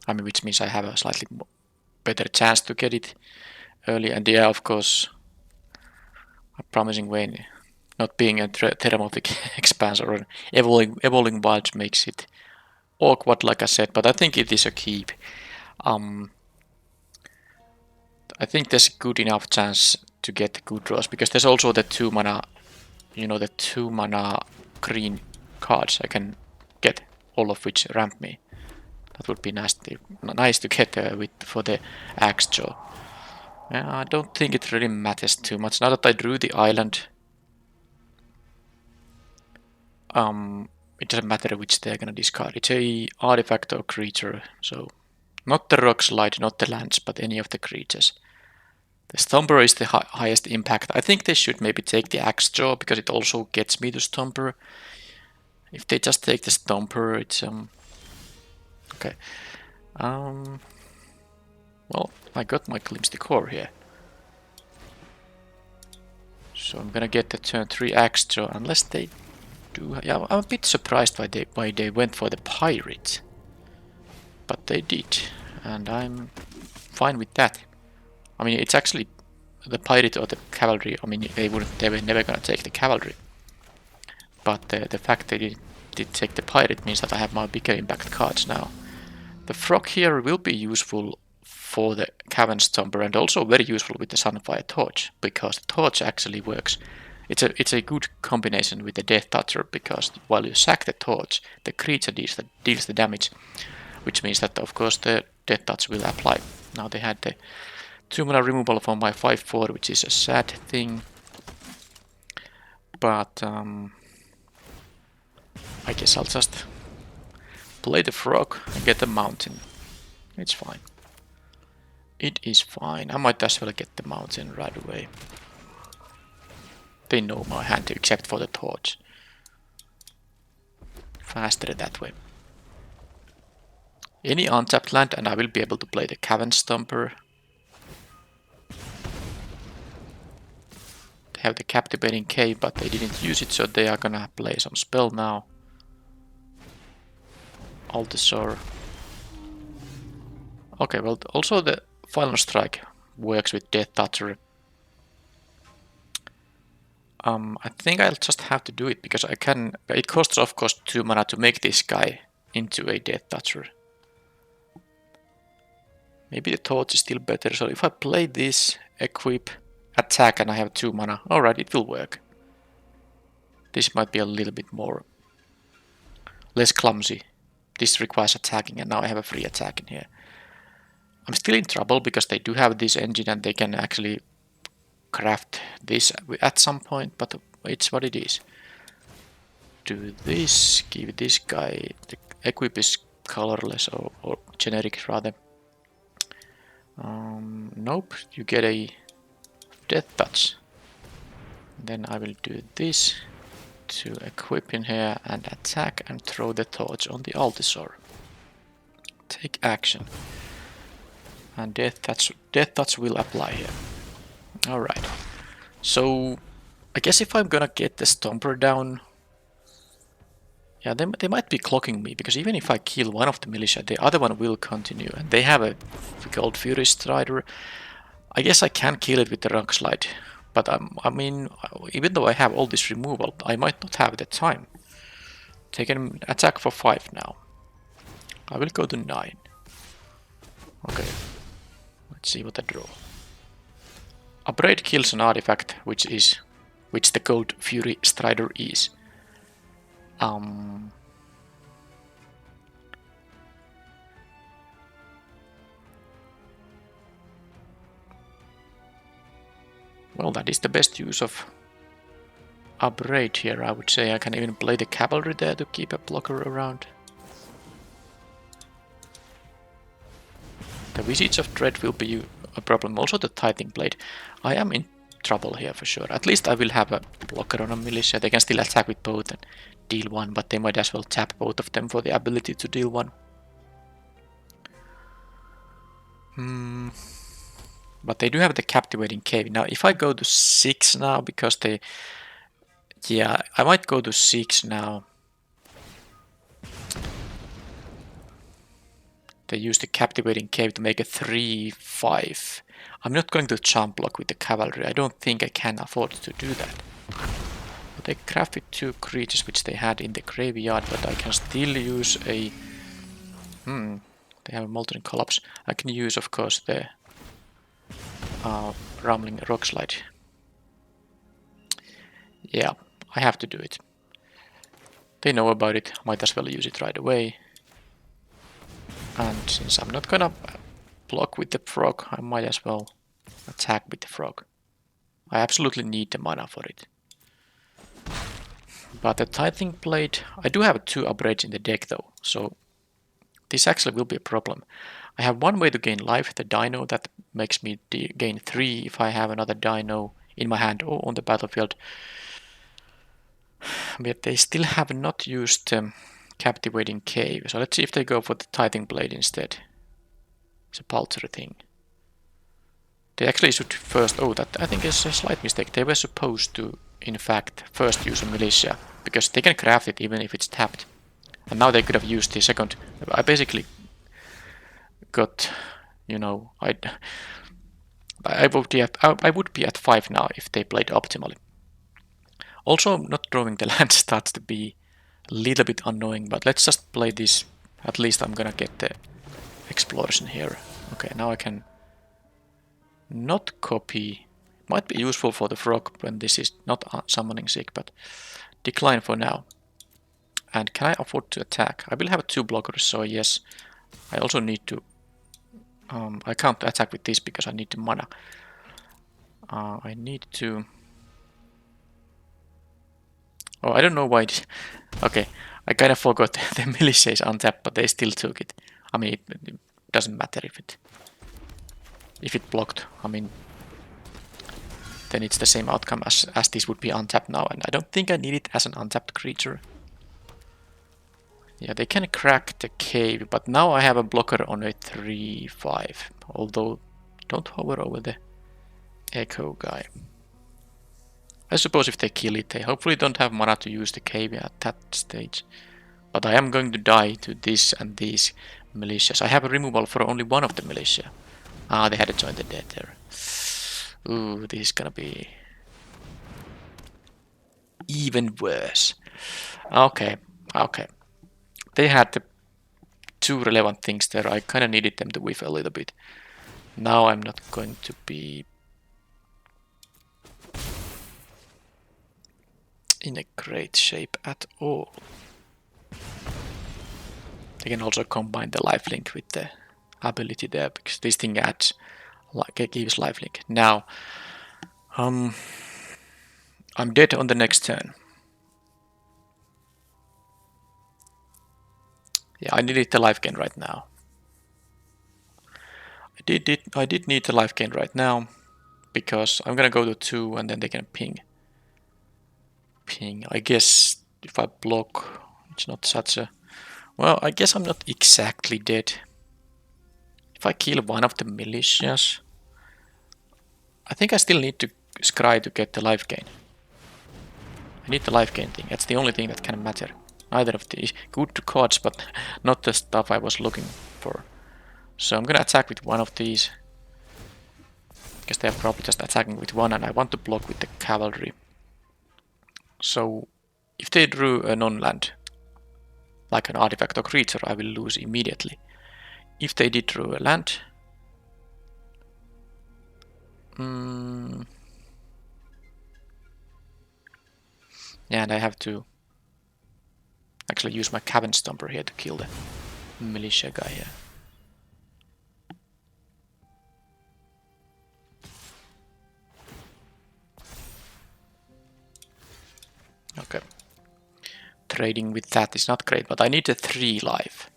I mean, which means I have a slightly better chance to get it early. And yeah, of course, a Promising Vein, not being a Theramorphic Expanse or an Evolving Wilds makes it awkward, like I said, but I think it is a keep. I think there's a good enough chance to get good draws, because there's also the 2 mana, you know, the 2 mana green cards I can get, all of which ramp me. That would be nice to get for the axe jaw. Yeah, I don't think it really matters too much. Now that I drew the island, it doesn't matter which they're gonna discard. It's a artifact or creature, so not the rock slide, not the lands, but any of the creatures. The Stomper is the highest impact. I think they should maybe take the Axe Jaw because it also gets me to Stomper. If they just take the Stomper, it's okay. Well, I got my Glimpse the Core here. So I'm gonna get the turn 3 Axe Jaw, unless they do. Yeah, I'm a bit surprised why they went for the Pirate. But they did, and I'm fine with that. I mean, it's actually the Pirate or the Cavalry. I mean, they were never gonna take the Cavalry. But the fact they did take the Pirate means that I have my bigger impact cards now. The Frog here will be useful for the Cavern Stomper and also very useful with the Sunfire Torch, because the Torch actually works. It's a good combination with the Death Toucher, because while you sack the Torch, the creature deals the damage, which means that of course the Death Touch will apply. Now they had the 2-mana removal from my 5/4, which is a sad thing, but I guess I'll just play the Frog and get the Mountain. It's fine. It is fine. I might as well get the Mountain right away. They know my hand except for the Torch. Faster that way. Any untapped land and I will be able to play the Cavern Stomper. They have the Captivating Cave, but they didn't use it, so they are gonna play some spell now. Altisor. Okay, well, also the Final Strike works with Death Toucher. I think I'll just have to do it because I can. It costs, of course, 2 mana to make this guy into a Death Toucher. Maybe the Torch is still better. So if I play this, equip, attack, and I have 2 mana, alright, it will work. This might be a little bit more less clumsy. This requires attacking, and now I have a free attack in here. I'm still in trouble because they do have this engine and they can actually craft this at some point, but it's what it is. Do this, give this guy, the equip is colorless or generic rather. Nope, you get a Death Touch. Then I will do this to equip in here and attack and throw the Torch on the Altisor. Take action. And Death Touch will apply here. Alright. So I guess if I'm gonna get the Stomper down, yeah, they might be clocking me, because even if I kill one of the militia, the other one will continue. And they have a Gold Fury Strider. I guess I can kill it with the Rock Slide. But I mean, even though I have all this removal, I might not have the time. Take an attack for 5 now. I will go to 9. Okay. Let's see what I draw. Upgrade kills an artifact, which the Gold Fury Strider is. Well, that is the best use of upgrade here, I would say. I can even play the Cavalry there to keep a blocker around. The Visage of Dread will be a problem. Also the Tithing Blade. I am in trouble here for sure. At least I will have a blocker on a militia. They can still attack with both and deal 1, but they might as well tap both of them for the ability to deal 1. But they do have the Captivating Cave. Now if I go to 6 now, because they... Yeah, I might go to 6 now. They use the Captivating Cave to make a 3/5. I'm not going to jump block with the Cavalry. I don't think I can afford to do that. But they crafted 2 creatures which they had in the graveyard, but I can still use a... They have a Molten Collapse. I can use, of course, the Rumbling Rock Slide. Yeah, I have to do it. They know about it. Might as well use it right away. And since I'm not gonna block with the Frog, I might as well attack with the frog. I absolutely need the mana for it. But the Tithing Blade, I do have 2 upgrades in the deck though, so this actually will be a problem. I have one way to gain life, the dino, that makes me gain 3 if I have another dino in my hand or on the battlefield. But they still have not used Captivating Cave, so let's see if they go for the Tithing Blade instead. It's a paltry thing. They actually should first... Oh, that I think is a slight mistake. They were supposed to, in fact, first use a militia, because they can craft it even if it's tapped. And now they could have used the second... I basically got, you know, I would be at 5 now if they played optimally. Also, not drawing the land starts to be a little bit annoying, but let's just play this. At least I'm gonna get the explosion here. Okay, now I can not copy. Might be useful for the frog when this is not summoning sick, but decline for now. And can I afford to attack? I will have 2 blockers, so yes. I also need to... I can't attack with this because I need the mana. I need to... Oh, I don't know why... Okay, I kind of forgot the militia is untapped, but they still took it. I mean, it doesn't matter if it blocked. I mean, then it's the same outcome as this would be untapped now, and I don't think I need it as an untapped creature. Yeah, they can crack the cave, but now I have a blocker on a 3/5. Although, don't hover over the echo guy. I suppose if they kill it, they hopefully don't have mana to use the cave at that stage. But I am going to die to this and these militias. I have a removal for only one of the militia. Ah, they had to join the dead there. Ooh, this is gonna be even worse. Okay, okay. They had the 2 relevant things there. I kind of needed them to whiff a little bit. Now I'm not going to be in a great shape at all. They can also combine the lifelink with the ability there, because this thing adds, like, it gives lifelink. Now, I'm dead on the next turn. Yeah, I needed the life gain right now. I did need the life gain right now, because I'm gonna go to 2 and then they can ping. I guess if I block, it's not such a... Well, I guess I'm not exactly dead. If I kill one of the militias, I think I still need to scry to get the life gain. I need the life gain thing. That's the only thing that can matter. Neither of these. Good to cards, but not the stuff I was looking for. So I'm gonna attack with one of these, because they're probably just attacking with one, and I want to block with the cavalry. So if they drew a non-land, like an artifact or creature, I will lose immediately. If they did draw a land... Yeah, and I have to actually use my Cavern Stomper here to kill the militia guy here. Okay. Trading with that is not great, but I need the 3 life.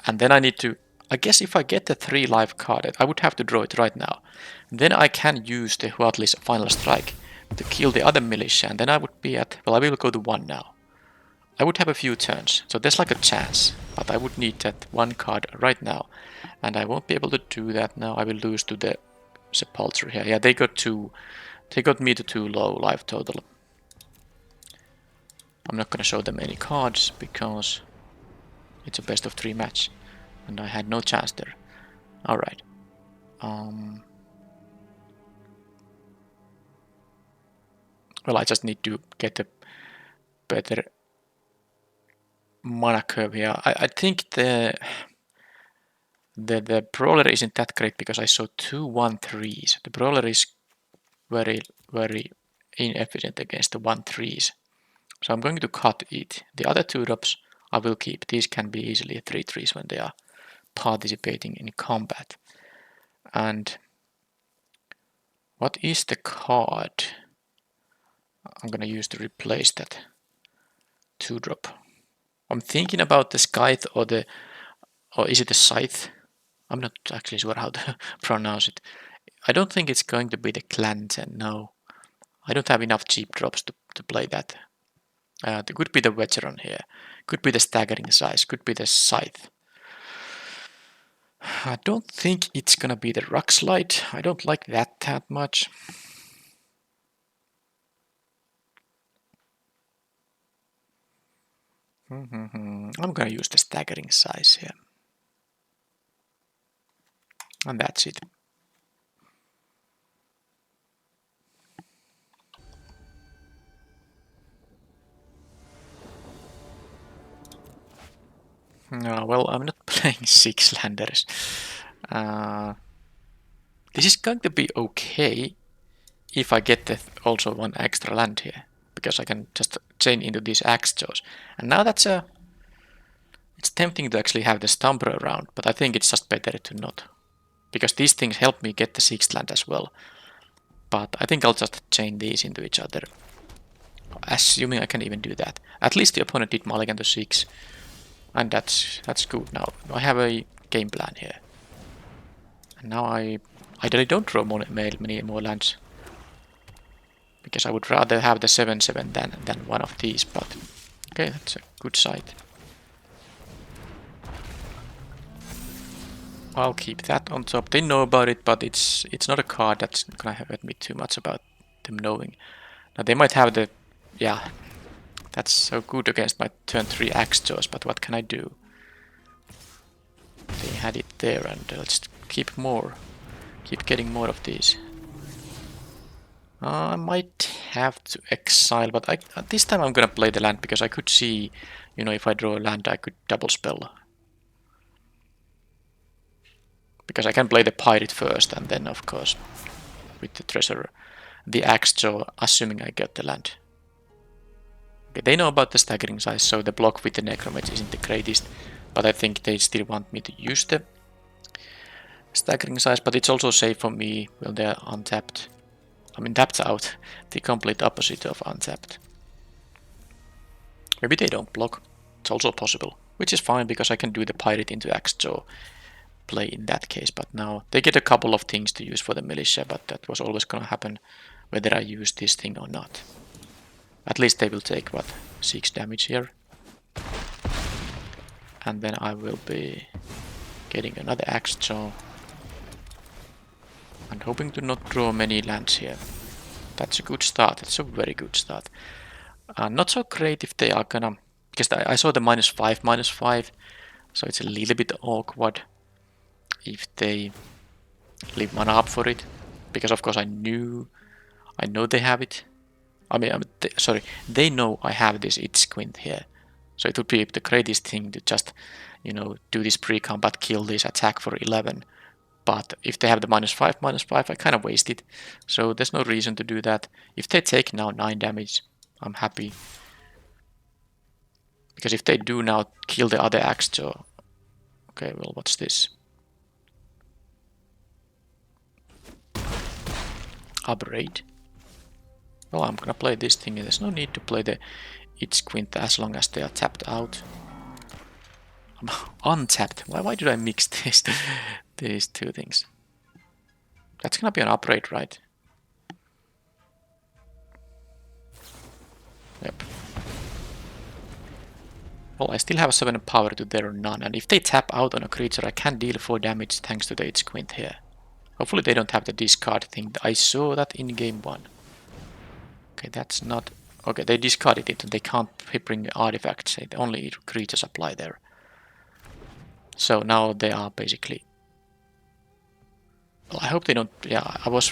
And then I need to... I guess if I get the 3 life card, I would have to draw it right now. Then I can use the Huatli's Final Strike to kill the other militia, and then I would be at... Well, I will go to 1 now. I would have a few turns, so there's like a chance. But I would need that 1 card right now. And I won't be able to do that now. I will lose to the Sepulchre here. Yeah, they got 2... They got me to 2 low life total. I'm not gonna show them any cards, because it's a best of 3 match. And I had no chance there. Alright. Well, I just need to get a better mana curve here. I think the brawler isn't that great, because I saw 2 1/3s. The brawler is very, very inefficient against the 1/3s. So I'm going to cut it. The other 2 drops I will keep. These can be easily 3/3s when they are participating in combat. And What is the card I'm gonna use to replace that 2-drop? I'm thinking about the Scythe or is it a Scythe? I'm not actually sure how to pronounce it. I don't think it's going to be the Clanton, no. I don't have enough cheap drops to play that. There could be the Veteran here. Could be the Staggering Size. Could be the Scythe. I don't think it's gonna be the Rock Slide. I don't like that much. I'm gonna use the Staggering Size here. And that's it. Well, I'm not playing 6 landers. This is going to be okay if I get also 1 extra land here, because I can just chain into these axe jaws. And now it's tempting to actually have the Stumper around, but I think it's just better to not, because these things help me get the 6th land as well. But I think I'll just chain these into each other, assuming I can even do that. At least the opponent did mulligan to 6, and that's good. Now I have a game plan here. And now I ideally don't draw many more lands, because I would rather have the 7/7 than one of these, but okay, that's a good sight. I'll keep that on top. They know about it, but it's not a card that's gonna hurt me too much about them knowing. Now they might have the... yeah, that's so good against my turn 3 axe jaws, but what can I do? They had it there, and let's keep getting more of these. I might have to exile, but this time I'm gonna play the land, because I could see, you know, if I draw a land I could double spell. Because I can play the pirate first, and then of course with the treasure, the axe jaw, assuming I get the land. Okay, they know about the Staggering Size, so the block with the Necromage isn't the greatest, but I think they still want me to use the Staggering Size, but it's also safe for me when they're untapped. I mean, tapped out, the complete opposite of untapped. Maybe they don't block, it's also possible, which is fine because I can do the pirate into axe jaw play in that case, but now they get a couple of things to use for the militia, but that was always gonna happen whether I use this thing or not. At least they will take, what, 6 damage here. And then I will be getting another axe jaw. And hoping to not draw many lands here. That's a good start, it's a very good start. Not so great if they are gonna... because I saw the -5/-5, so it's a little bit awkward if they leave mana up for it. Because of course I know they have it. I mean, sorry, they know I have this Ixquint here. So it would be the greatest thing to just, you know, do this pre-combat, kill this, attack for 11. But if they have the -5/-5, I kind of waste it. So there's no reason to do that. If they take now 9 damage, I'm happy. Because if they do now kill the other axe jaw... okay, well, what's this? Upgrade. Well, I'm gonna play this thing. There's no need to play the Ixquint as long as they are tapped out. Untapped. Why did I mix these two things? That's gonna be an upgrade, right? Yep. Well, I still have 7 power to their none, and if they tap out on a creature, I can deal 4 damage thanks to the Ixquint here. Hopefully they don't have the discard thing. I saw that in game 1. Okay, that's not... okay, they discarded it and they can't bring artifacts. Only creatures apply there. So now they are basically... well, I hope they don't... yeah, I was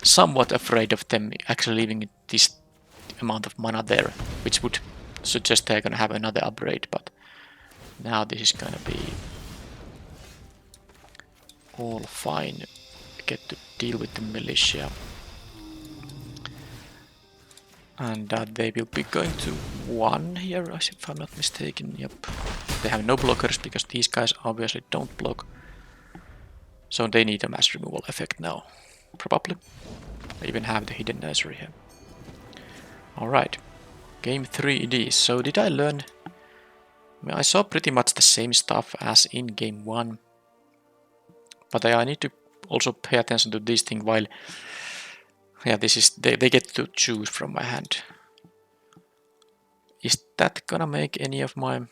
somewhat afraid of them actually leaving this amount of mana there, which would suggest they're gonna have another upgrade, but now this is gonna be all fine. Get to deal with the militia. And they will be going to 1 here, if I'm not mistaken. Yep. They have no blockers because these guys obviously don't block. So they need a mass removal effect now, probably. I even have the hidden nursery here. Alright, game 3 it is. So did I learn? I saw pretty much the same stuff as in game 1. But I need to also pay attention to this thing while... Yeah, this is... They get to choose from my hand. Is that gonna make any of my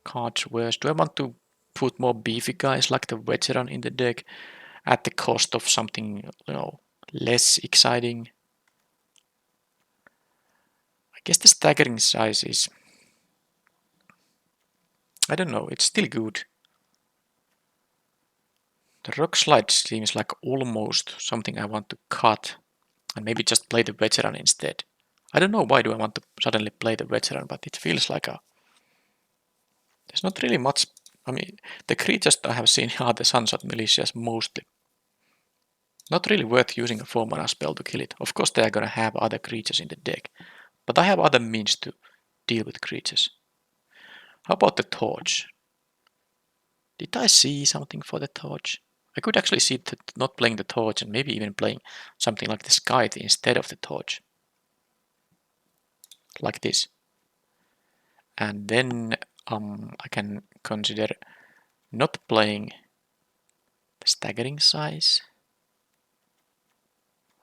cards worse? Do I want to put more beefy guys like the veteran in the deck at the cost of something, you know, less exciting? I guess the staggering size is... I don't know, it's still good. The rock slide seems like almost something I want to cut and maybe just play the veteran instead. I don't know why do I want to suddenly play the veteran, but it feels like a... There's not really much... I mean, the creatures I have seen are the Sunshot Militias mostly. Not really worth using a 4-mana spell to kill it. Of course they are gonna have other creatures in the deck, but I have other means to deal with creatures. How about the torch? Did I see something for the torch? I could actually see that not playing the torch and maybe even playing something like the Scythe instead of the torch. Like this. And then I can consider not playing the staggering size.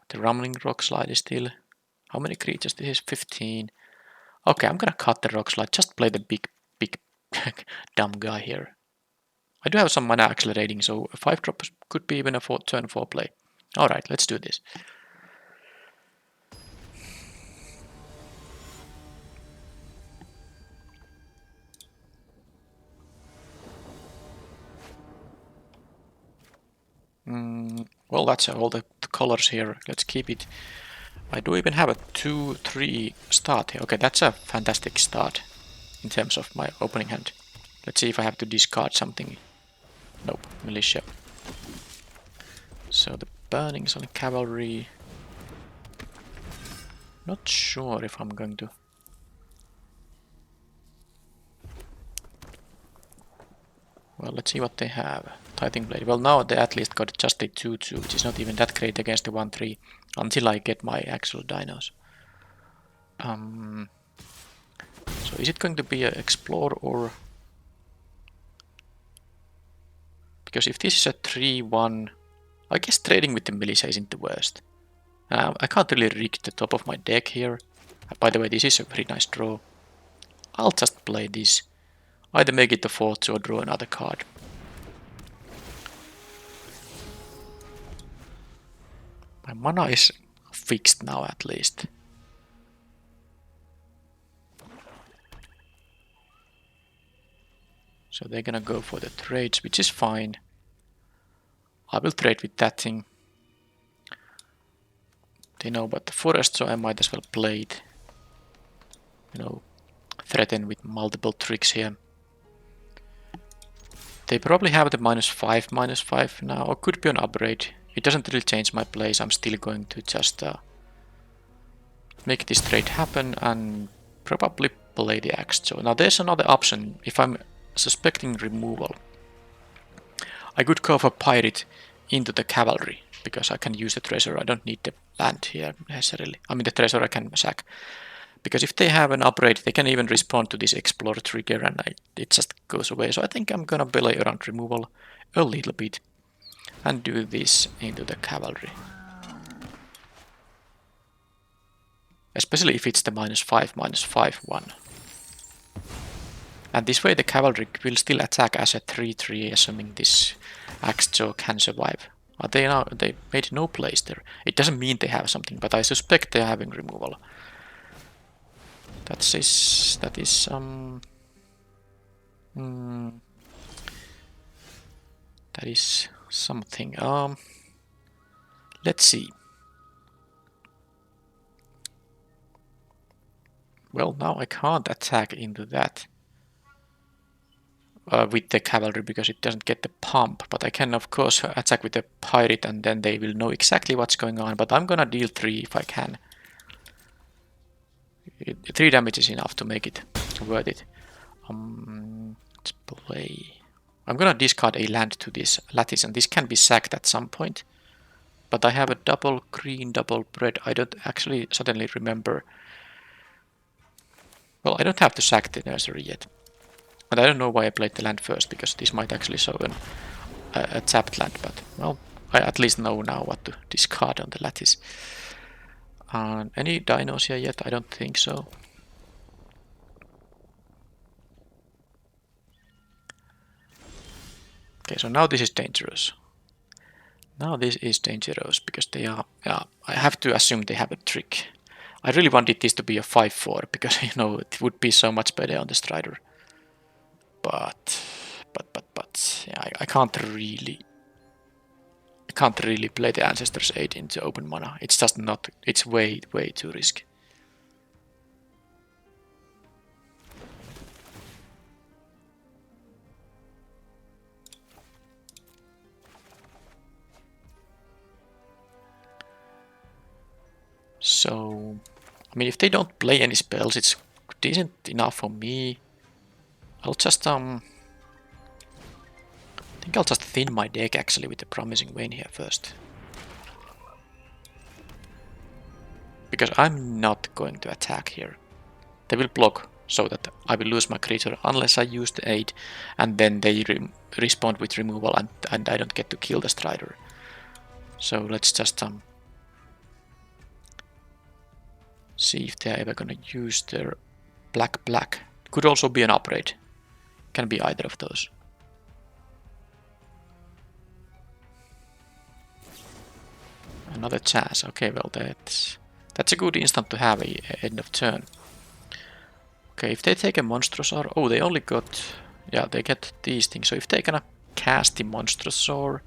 The rumbling rock slide is still... How many creatures? This is 15. Okay, I'm gonna cut the rock slide. Just play the big dumb guy here. I do have some mana accelerating, so a 5-drop could be even a turn 4 play. Alright, let's do this. Well, that's all the colors here. Let's keep it. I do even have a 2-3 start here. Okay, that's a fantastic start in terms of my opening hand. Let's see if I have to discard something. Nope, militia. So the burnings on cavalry. Not sure if I'm going to... Well, let's see what they have. Tithing Blade. Well, now they at least got just a 2-2, which is not even that great against the 1-3 until I get my actual dinos. So is it going to be an Explore or... Because if this is a 3-1, I guess trading with the militia isn't the worst. I can't really rig the top of my deck here. By the way, this is a very nice draw. I'll just play this. Either make it the 4-2 or draw another card. My mana is fixed now at least. So they're gonna go for the trades, which is fine. I will trade with that thing. They know about the forest, so I might as well play it. You know, threaten with multiple tricks here. They probably have the -5 now, or could be an upgrade. It doesn't really change my plays. I'm still going to just make this trade happen and probably play the axe. So now there's another option. If I'm suspecting removal, I could go for pirate into the cavalry because I can use the treasure. I don't need the land here necessarily. I mean the treasure I can sack. Because if they have an upgrade, they can even respond to this explore trigger and it just goes away. So I think I'm gonna play around removal a little bit and do this into the cavalry. Especially if it's the -5/-5 one. And this way the cavalry will still attack as a 3-3, assuming this axe jaw can survive. Are they now? They made no plays there. It doesn't mean they have something, but I suspect they're having removal. That is that is something. Let's see. Well, now I can't attack into that with the cavalry because it doesn't get the pump. But I can, of course, attack with the pirate and then they will know exactly what's going on. But I'm gonna deal 3 if I can. 3 damage is enough to make it worth it. Let's play. I'm gonna discard a land to this lattice, and this can be sacked at some point but I have a double green, double red. I don't actually suddenly remember. Well, I don't have to sack the nursery yet. And I don't know why I played the land first, because this might actually show a tapped land, but well, I at least know now what to discard on the lattice. Any dinos here yet? I don't think so. Okay, so now this is dangerous. Now this is dangerous because they are, yeah, I have to assume they have a trick. I really wanted this to be a 5-4 because, you know, it would be so much better on the Strider. But, yeah, I can't really play the Ancestor's Aid into open mana. It's just not, it's way too risky. So, I mean, if they don't play any spells, it's decent enough for me. I'll just, I think I'll just thin my deck actually with the Promising Vein here first. Because I'm not going to attack here. They will block so that I will lose my creature unless I use the aid, and then they respond with removal and I don't get to kill the Strider. So let's just see if they're ever gonna use their black. Could also be an upgrade. Can be either of those. Another chance. Okay, well that's a good instant to have at end of turn. Okay, if they take a Monstrosaur, oh, they only got, yeah, they get these things. So if they're gonna cast the Monstrosaur,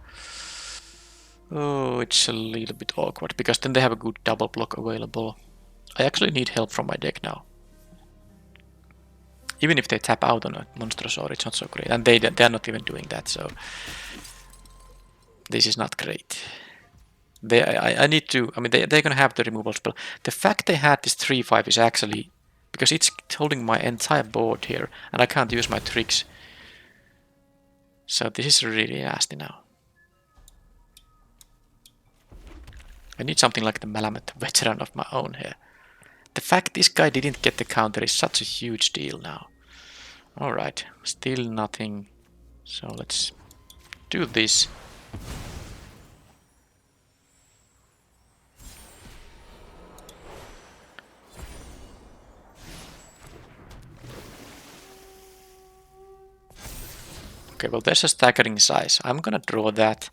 oh, it's a little bit awkward because then they have a good double block available. I actually need help from my deck now. Even if they tap out on a Monstrosaur, it's not so great, and they're not even doing that. So this is not great. I need to. I mean, they're gonna have the removal spell. The fact they had this 3/5 is actually because it's holding my entire board here, and I can't use my tricks. So this is really nasty now. I need something like the Malamet Veteran of my own here. The fact this guy didn't get the counter is such a huge deal now. Alright, still nothing. So let's do this. Okay, well there's a staggering size. I'm gonna draw that.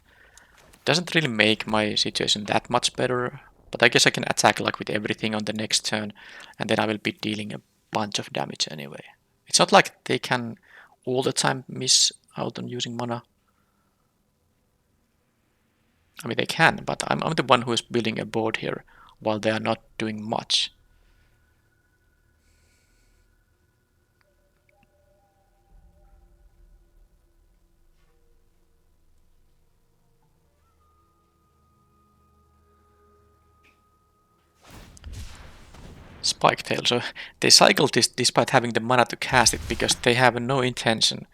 Doesn't really make my situation that much better, but I guess I can attack like with everything on the next turn, and then I will be dealing a bunch of damage anyway. It's not like they can all the time miss out on using mana. I mean they can, but I'm the one who is building a board here while they are not doing much. Spiketail, so they cycle this despite having the mana to cast it because they have no intention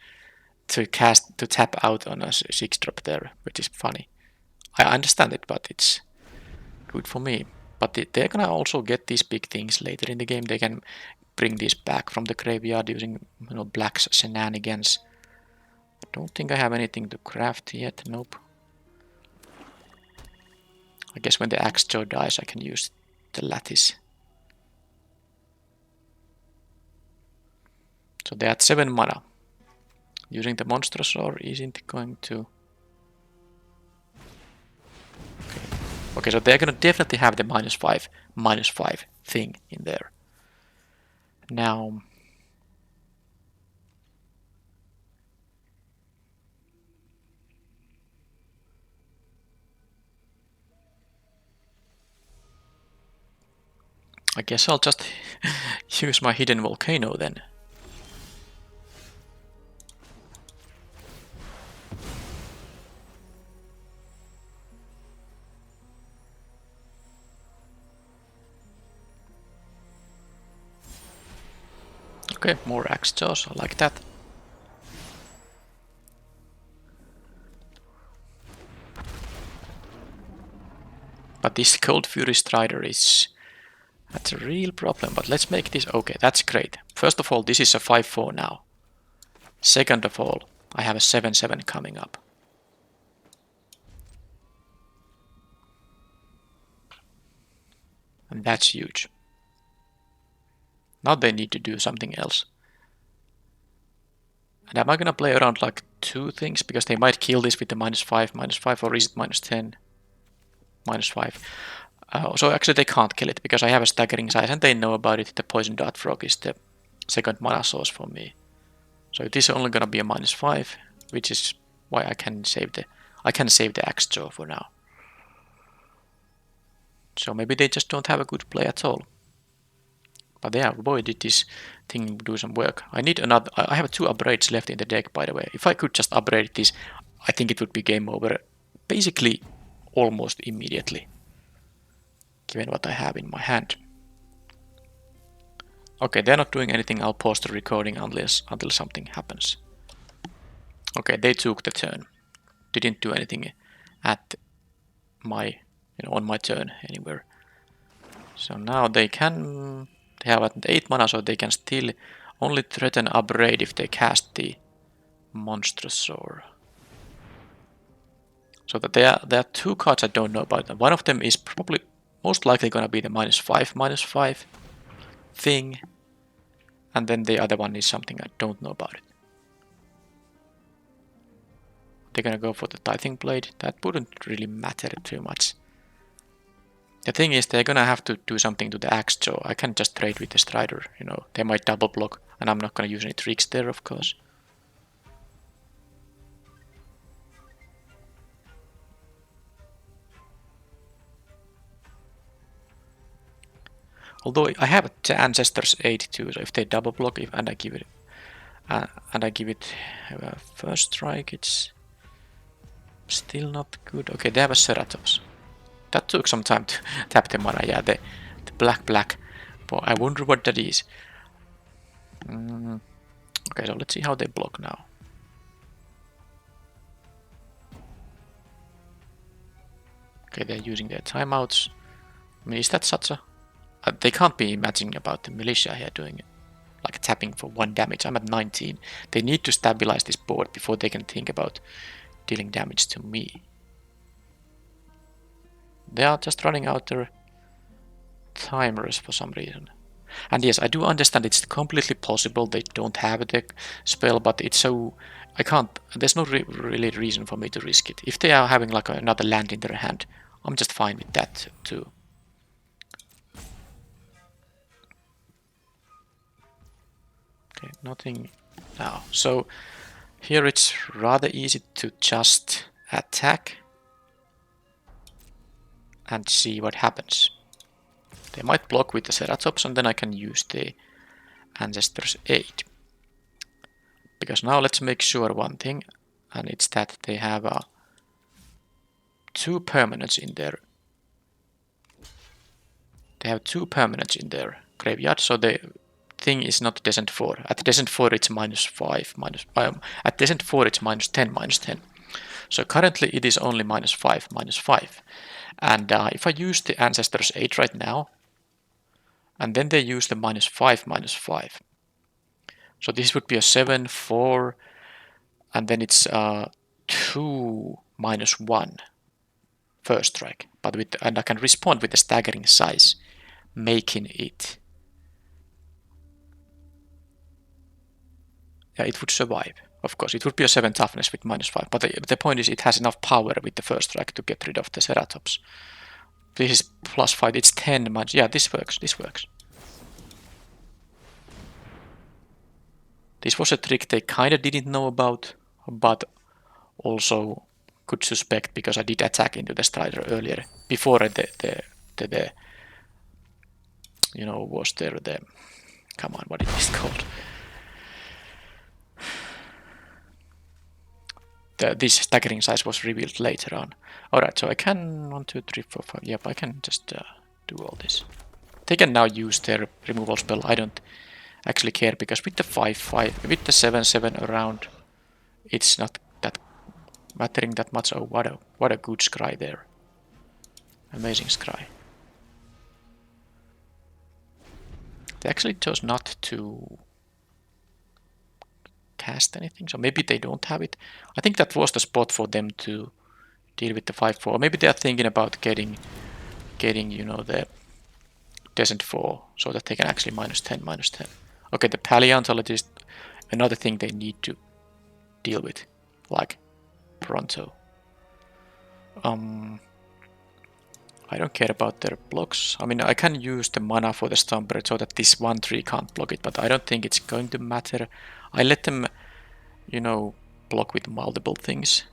to tap out on a 6-drop there, which is funny. I understand it, but it's good for me. But they're gonna also get these big things later in the game. They can bring these back from the graveyard using, you know, Black's shenanigans. I don't think I have anything to craft yet. Nope. I guess when the Axjaw dies, I can use the lattice. So they had 7 mana. Using the Monstrosaur isn't going to... Okay, so they're gonna definitely have the -5 thing in there. Now... I guess I'll just use my Hidden Volcano then. Okay, more axe jaws, I like that. But this Cold Fury Strider is... That's a real problem, but let's make this... Okay, that's great. First of all, this is a 5-4 now. Second of all, I have a 7-7 coming up. And that's huge. Now they need to do something else. And am I gonna play around like two things? Because they might kill this with the -5, or is it -10? -5. So actually they can't kill it because I have a staggering size and they know about it. The Poison Dart Frog is the second mana source for me. So it is only gonna be a -5, which is why I can save the Axe Jaw for now. So maybe they just don't have a good play at all. But yeah, boy, did this thing do some work. I need another. I have 2 upgrades left in the deck, by the way. If I could just upgrade this, I think it would be game over basically almost immediately, given what I have in my hand. Okay, they're not doing anything. I'll pause the recording until something happens. Okay, they took the turn. Didn't do anything at my, on my turn anywhere. So now they have 8 mana, so they can still only threaten upgrade if they cast the Monstrous Soar. So that there are 2 cards I don't know about. One of them is probably most likely gonna be the -5/-5 thing, and then the other one is something I don't know about it. They're gonna go for the Tithing Blade. That wouldn't really matter too much. The thing is, they're gonna have to do something to the Axe Jaw. I can't just trade with the Strider, They might double block, and I'm not gonna use any tricks there, of course. Although I have the Ancestor's Aid too, so if they double block and I give it first strike, it's still not good. Okay, they have a Ceratops. That took some time to tap the mana. Yeah, the black. But I wonder what that is. Okay, so let's see how they block now. Okay, they're using their timeouts. I mean, is that such a... they can't be imagining about the militia here doing it. Like tapping for 1 damage. I'm at 19. They need to stabilize this board before they can think about dealing damage to me. They are just running out their timers for some reason. And yes, I do understand it's completely possible they don't have the spell, but it's so... I can't... There's no really reason for me to risk it. If they are having like another land in their hand, I'm just fine with that too. Okay, nothing now. So here it's rather easy to just attack and see what happens. They might block with the Ceratops, and then I can use the Ancestor's Aid. Because now let's make sure one thing, and it's that they have 2 permanents in there. They have 2 permanents in their graveyard, so the thing is not Descent 4. At Descent 4 it's -5, at Descent 4 it's -10. So currently it is only -5. And if I use the Ancestor's Aid right now, and then they use the -5. So this would be a 7/4, and then it's 2 -1 first strike. And I can respond with the staggering size, making it... Yeah, it would survive. Of course, it would be a 7 toughness with -5, but the point is it has enough power with the first strike to get rid of the Ceratops. This is +5, it's 10 much. Yeah, this works. This was a trick they kinda didn't know about, but also could suspect because I did attack into the Strider earlier, before the was there the... Come on, what is this called? This staggering size was revealed later on. Alright, so I can 1, 2, 3, 4, 5. Yep, I can just do all this. They can now use their removal spell. I don't actually care because with the 5/5, with the 7/7 around, it's not that mattering that much. Oh, what a good scry there. Amazing scry. They actually chose not to cast anything, so maybe they don't have it. I think that was the spot for them to deal with the 5-4. Maybe they are thinking about getting you know, the Descent 4 so that they can actually -10, -10. Okay, the paleontologist, another thing they need to deal with, like pronto. I don't care about their blocks. I mean, I can use the mana for the Stomper so that this 1-3 can't block it, but I don't think it's going to matter. I let them, you know, block with multiple things.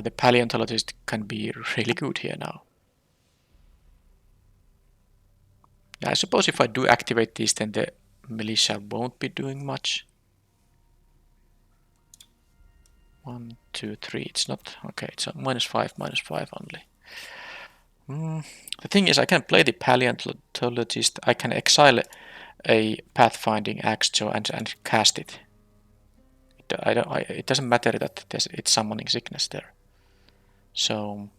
The paleontologist can be really good here now. I suppose if I do activate these, then the militia won't be doing much. 1, 2, 3. It's not okay. It's a -5, -5 only. The thing is, I can play the paleontologist. I can exile a pathfinding axe and cast it. It doesn't matter that it's summoning sickness there. So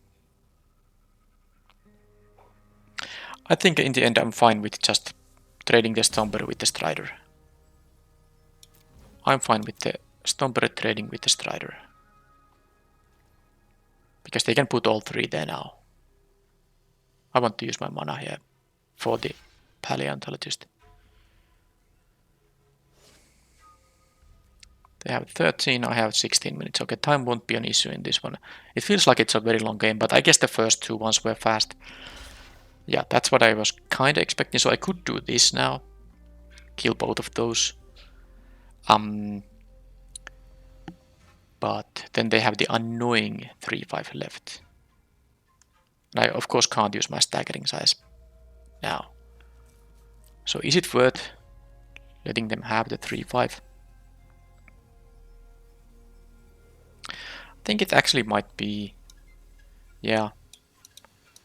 I think in the end I'm fine with just trading the Stomper with the Strider. I'm fine with the Stomper trading with the Strider. Because they can put all 3 there now. I want to use my mana here for the paleontologist. They have 13, I have 16 minutes. Okay, time won't be an issue in this one. It feels like it's a very long game, but I guess the first 2 ones were fast. Yeah, that's what I was kind of expecting, so I could do this now. Kill both of those. But then they have the annoying 3-5 left. I of course can't use my staggering size now. So is it worth letting them have the 3-5? I think it actually might be, yeah.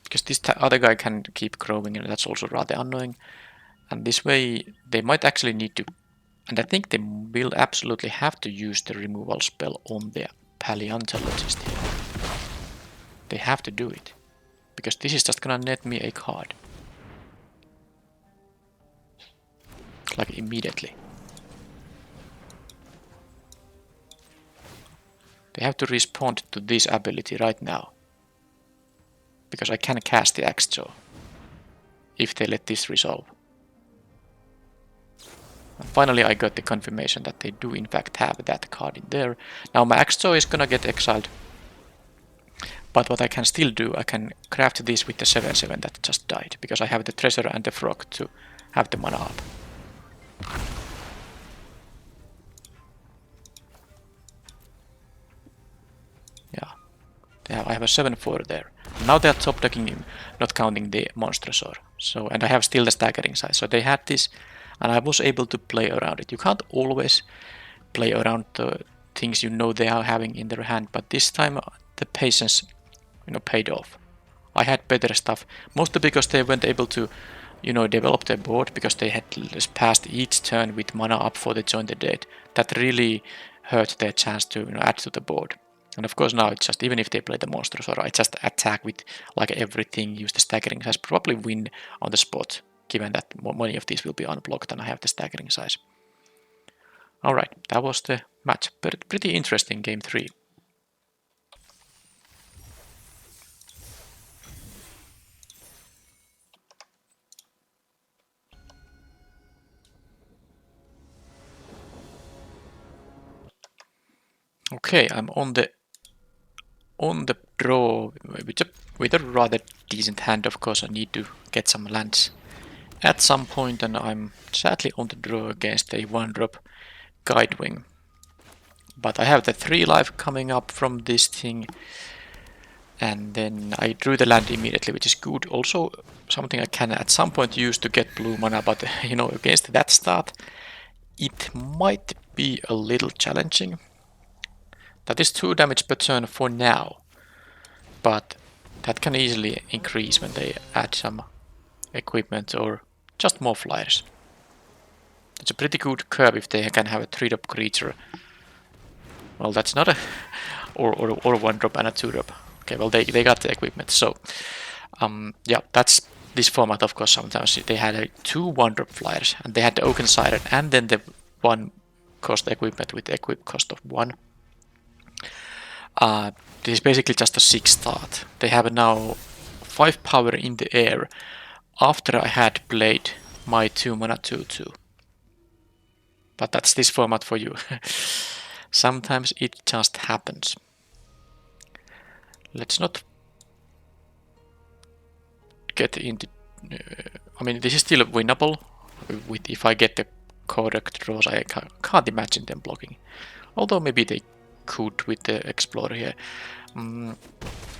Because this other guy can keep growing and that's also rather annoying. And this way they might actually need to, and I think they will absolutely have to use the removal spell on the paleontologist here. They have to do it. Because this is just gonna net me a card. Like immediately. They have to respond to this ability right now. Because I can cast the Axe Jaw if they let this resolve. And finally I got the confirmation that they do in fact have that card in there. Now my Axe Jaw is gonna get exiled. But what I can still do, I can craft this with the 7-7 that just died. Because I have the Treasure and the Frog to have the mana up. Yeah, I have a 7-4 there. Now they are top decking him, not counting the Monstrosaur. So, and I have still the staggering size. So they had this, and I was able to play around it. You can't always play around the things you know they are having in their hand, but this time the patience, paid off. I had better stuff, mostly because they weren't able to, develop their board because they had passed each turn with mana up for the Join the Dead. That really hurt their chance to add to the board. And of course now it's just, even if they play the monsters, or I just attack with like everything, use the staggering size, probably win on the spot, given that many of these will be unblocked and I have the staggering size. Alright, that was the match. Pretty interesting game 3. Okay, I'm on the draw with a rather decent hand. Of course I need to get some lands at some point, and I'm sadly on the draw against a 1-drop Guidewing. But I have the 3 life coming up from this thing, and then I drew the land immediately, which is good. Also something I can at some point use to get blue mana, but against that start it might be a little challenging. That is 2 damage per turn for now, but that can easily increase when they add some equipment or just more flyers. It's a pretty good curve if they can have a 3-drop creature. Well, that's not a... or 1-drop and a 2-drop. Okay, well they got the equipment. So yeah, that's this format. Of course, sometimes they had 2 1-drop flyers, and they had the Oaken Siren, and then the 1 cost equipment with the equip cost of 1. This is basically just a 6 start. They have now 5 power in the air after I had played my 2 mana 2/2. But that's this format for you. Sometimes it just happens. Let's not get into... I mean, this is still winnable. With if I get the correct draws, I can't imagine them blocking. Although maybe they could with the Explorer here.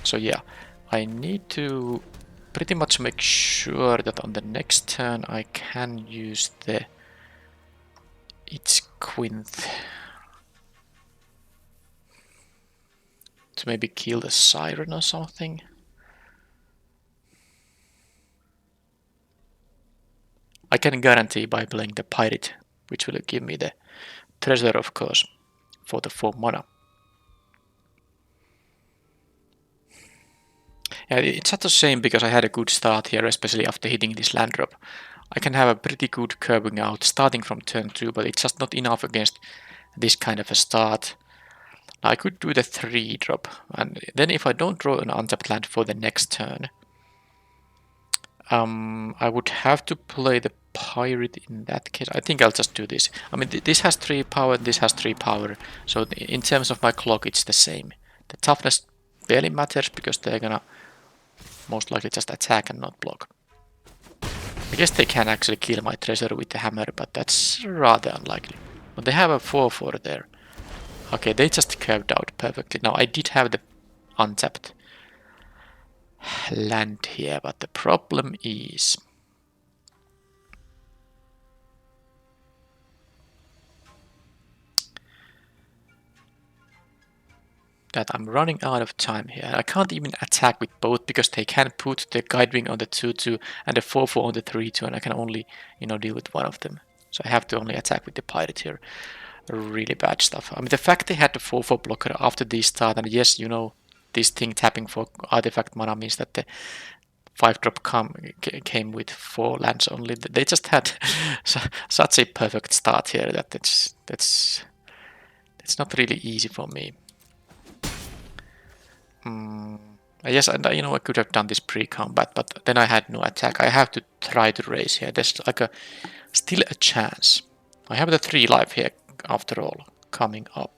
So yeah, I need to pretty much make sure that on the next turn I can use the Quinth to maybe kill the Siren or something. I can guarantee by playing the Pirate, which will give me the treasure, of course, for the 4 mana. Yeah, it's such a shame because I had a good start here, especially after hitting this land drop. I can have a pretty good curving out starting from turn 2, but it's just not enough against this kind of a start. Now I could do the 3-drop, and then if I don't draw an untapped land for the next turn, I would have to play the Pirate in that case. I think I'll just do this. I mean, this has 3 power, this has 3 power, so in terms of my clock it's the same. The toughness barely matters because they're gonna most likely just attack and not block. I guess they can actually kill my treasure with the hammer, but that's rather unlikely. But they have a 4/4 there. Okay, they just curved out perfectly. Now I did have the untapped land here, but the problem is that I'm running out of time here. I can't even attack with both because they can put the Guidewing on the 2/2 and the 4/4 on the 3/2, and I can only, deal with one of them. So I have to only attack with the Pirate here. Really bad stuff. I mean, the fact they had the 4/4 blocker after this start, and yes, this thing tapping for artifact mana means that the 5-drop came with 4 lands only. They just had such a perfect start here that it's not really easy for me. Yes, and I could have done this pre-combat, but then I had no attack. I have to try to raise here. There's like still a chance. I have the 3 life here after all coming up.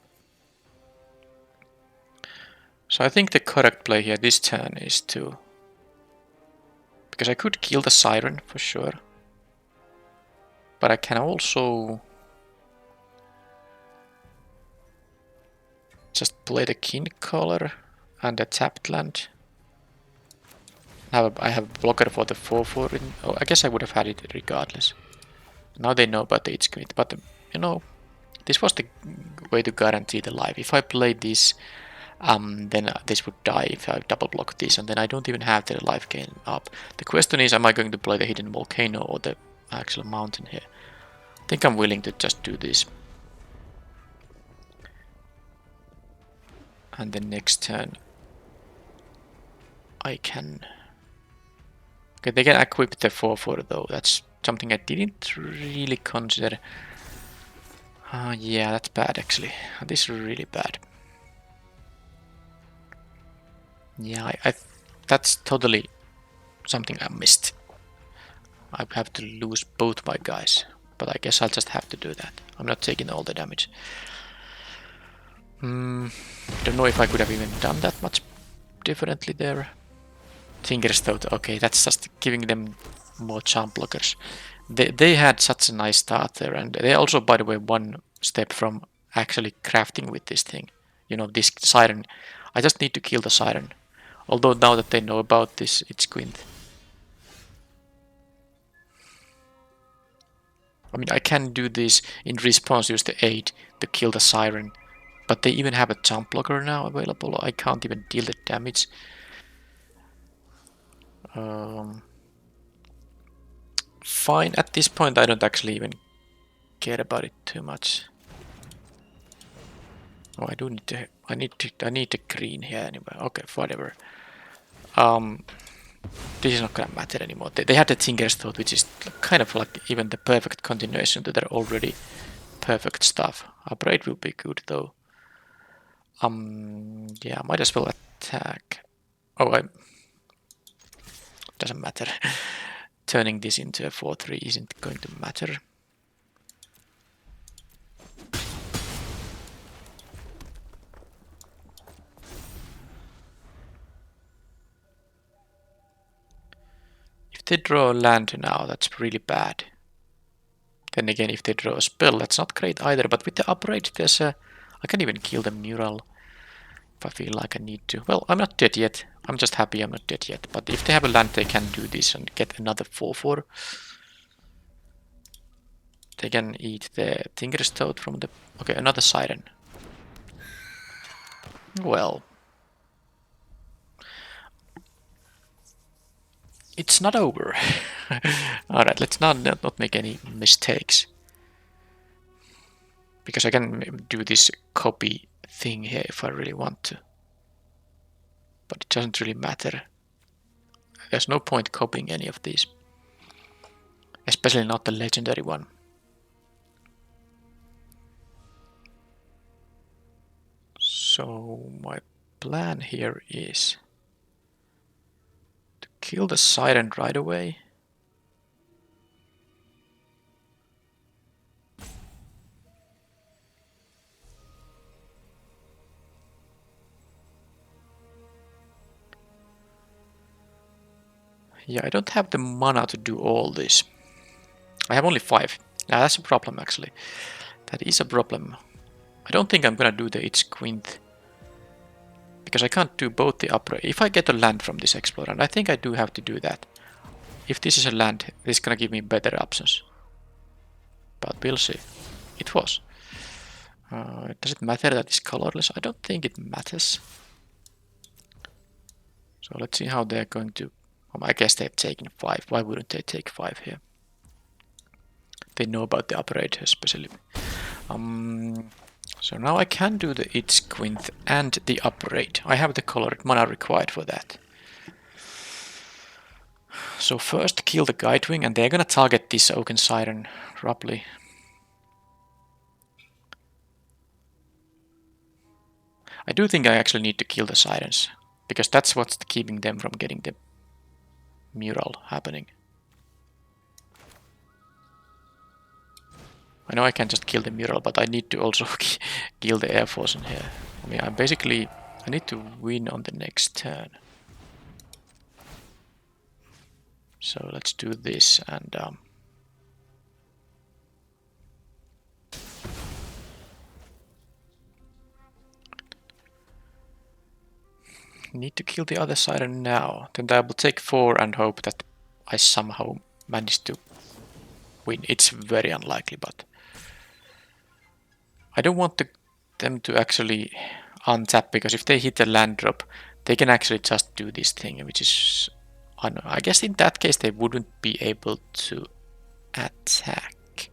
So I think the correct play here this turn is to... Because I could kill the Siren for sure. But I can also just play the King Collar and a tapped land. I have a blocker for the 4/4. Oh, I guess I would have had it regardless. Now they know about the Itchquint, but this was the way to guarantee the life. If I play this, then this would die if I double block this, and then I don't even have the life gain up. The question is, am I going to play the Hidden Volcano or the actual mountain here? I think I'm willing to just do this. And the next turn I can... Okay, they can equip the 4/4 though. That's something I didn't really consider. Yeah, that's bad actually. This is really bad. Yeah, that's totally something I missed. I have to lose both my guys, but I guess I'll just have to do that. I'm not taking all the damage. Don't know if I could have even done that much differently there. Tinkerstone, okay, that's just giving them more charm blockers. They had such a nice start there, and they also, by the way, 1 step from actually crafting with this thing. This Siren. I just need to kill the Siren. Although now that they know about this, it's Quint. I mean, I can do this in response, use the 8 to kill the Siren. But they even have a jump blocker now available. I can't even deal the damage. Fine, at this point I don't actually even care about it too much. Oh, I do need to. I need the green here anyway. Okay, whatever. This is not gonna matter anymore. They had the Tinker's Thought, which is kind of like even the perfect continuation to their already perfect stuff. Upgrade will be good though. Yeah, might as well attack. Oh, doesn't matter. Turning this into a 4-3 isn't going to matter. If they draw a land now, that's really bad. Then again, if they draw a spell, that's not great either. But with the upgrade, there's a... I can even kill the mural if I feel like I need to. Well, I'm not dead yet. I'm just happy I'm not dead yet. But if they have a land, they can do this and get another 4-4. They can eat the Tinker's Toad from the... Okay, another Siren. Well... It's not over. Alright, let's not make any mistakes. Because I can do this copy thing here if I really want to. But it doesn't really matter. There's no point copying any of these. Especially not the legendary one. So my plan here is to kill the Siren right away. Yeah, I don't have the mana to do all this. I have only 5. Yeah, that's a problem actually. That is a problem. I don't think I'm gonna do the It's Quint. Because I can't do both the upgrade. If I get a land from this explorer, and I think I do have to do that. If this is a land, this is gonna give me better options. But we'll see. It was. Does it matter that it's colorless? I don't think it matters. So let's see how they're going to... I guess they've taken 5. Why wouldn't they take 5 here? They know about the upgrade especially. So now I can do the It's Quint and the upgrade. I have the colored mana required for that. So first kill the Guidewing, and they're gonna target this Oaken Siren roughly. I do think I actually need to kill the Sirens, because that's what's keeping them from getting the mural happening. I know I can just kill the mural, but I need to also kill the Air Force in here. I mean, I need to win on the next turn. So let's do this and need to kill the other Siren now. Then I will take 4 and hope that I somehow manage to win. It's very unlikely, but I don't want them to actually untap, because if they hit a land drop, they can actually just do this thing, which is... I guess in that case they wouldn't be able to attack.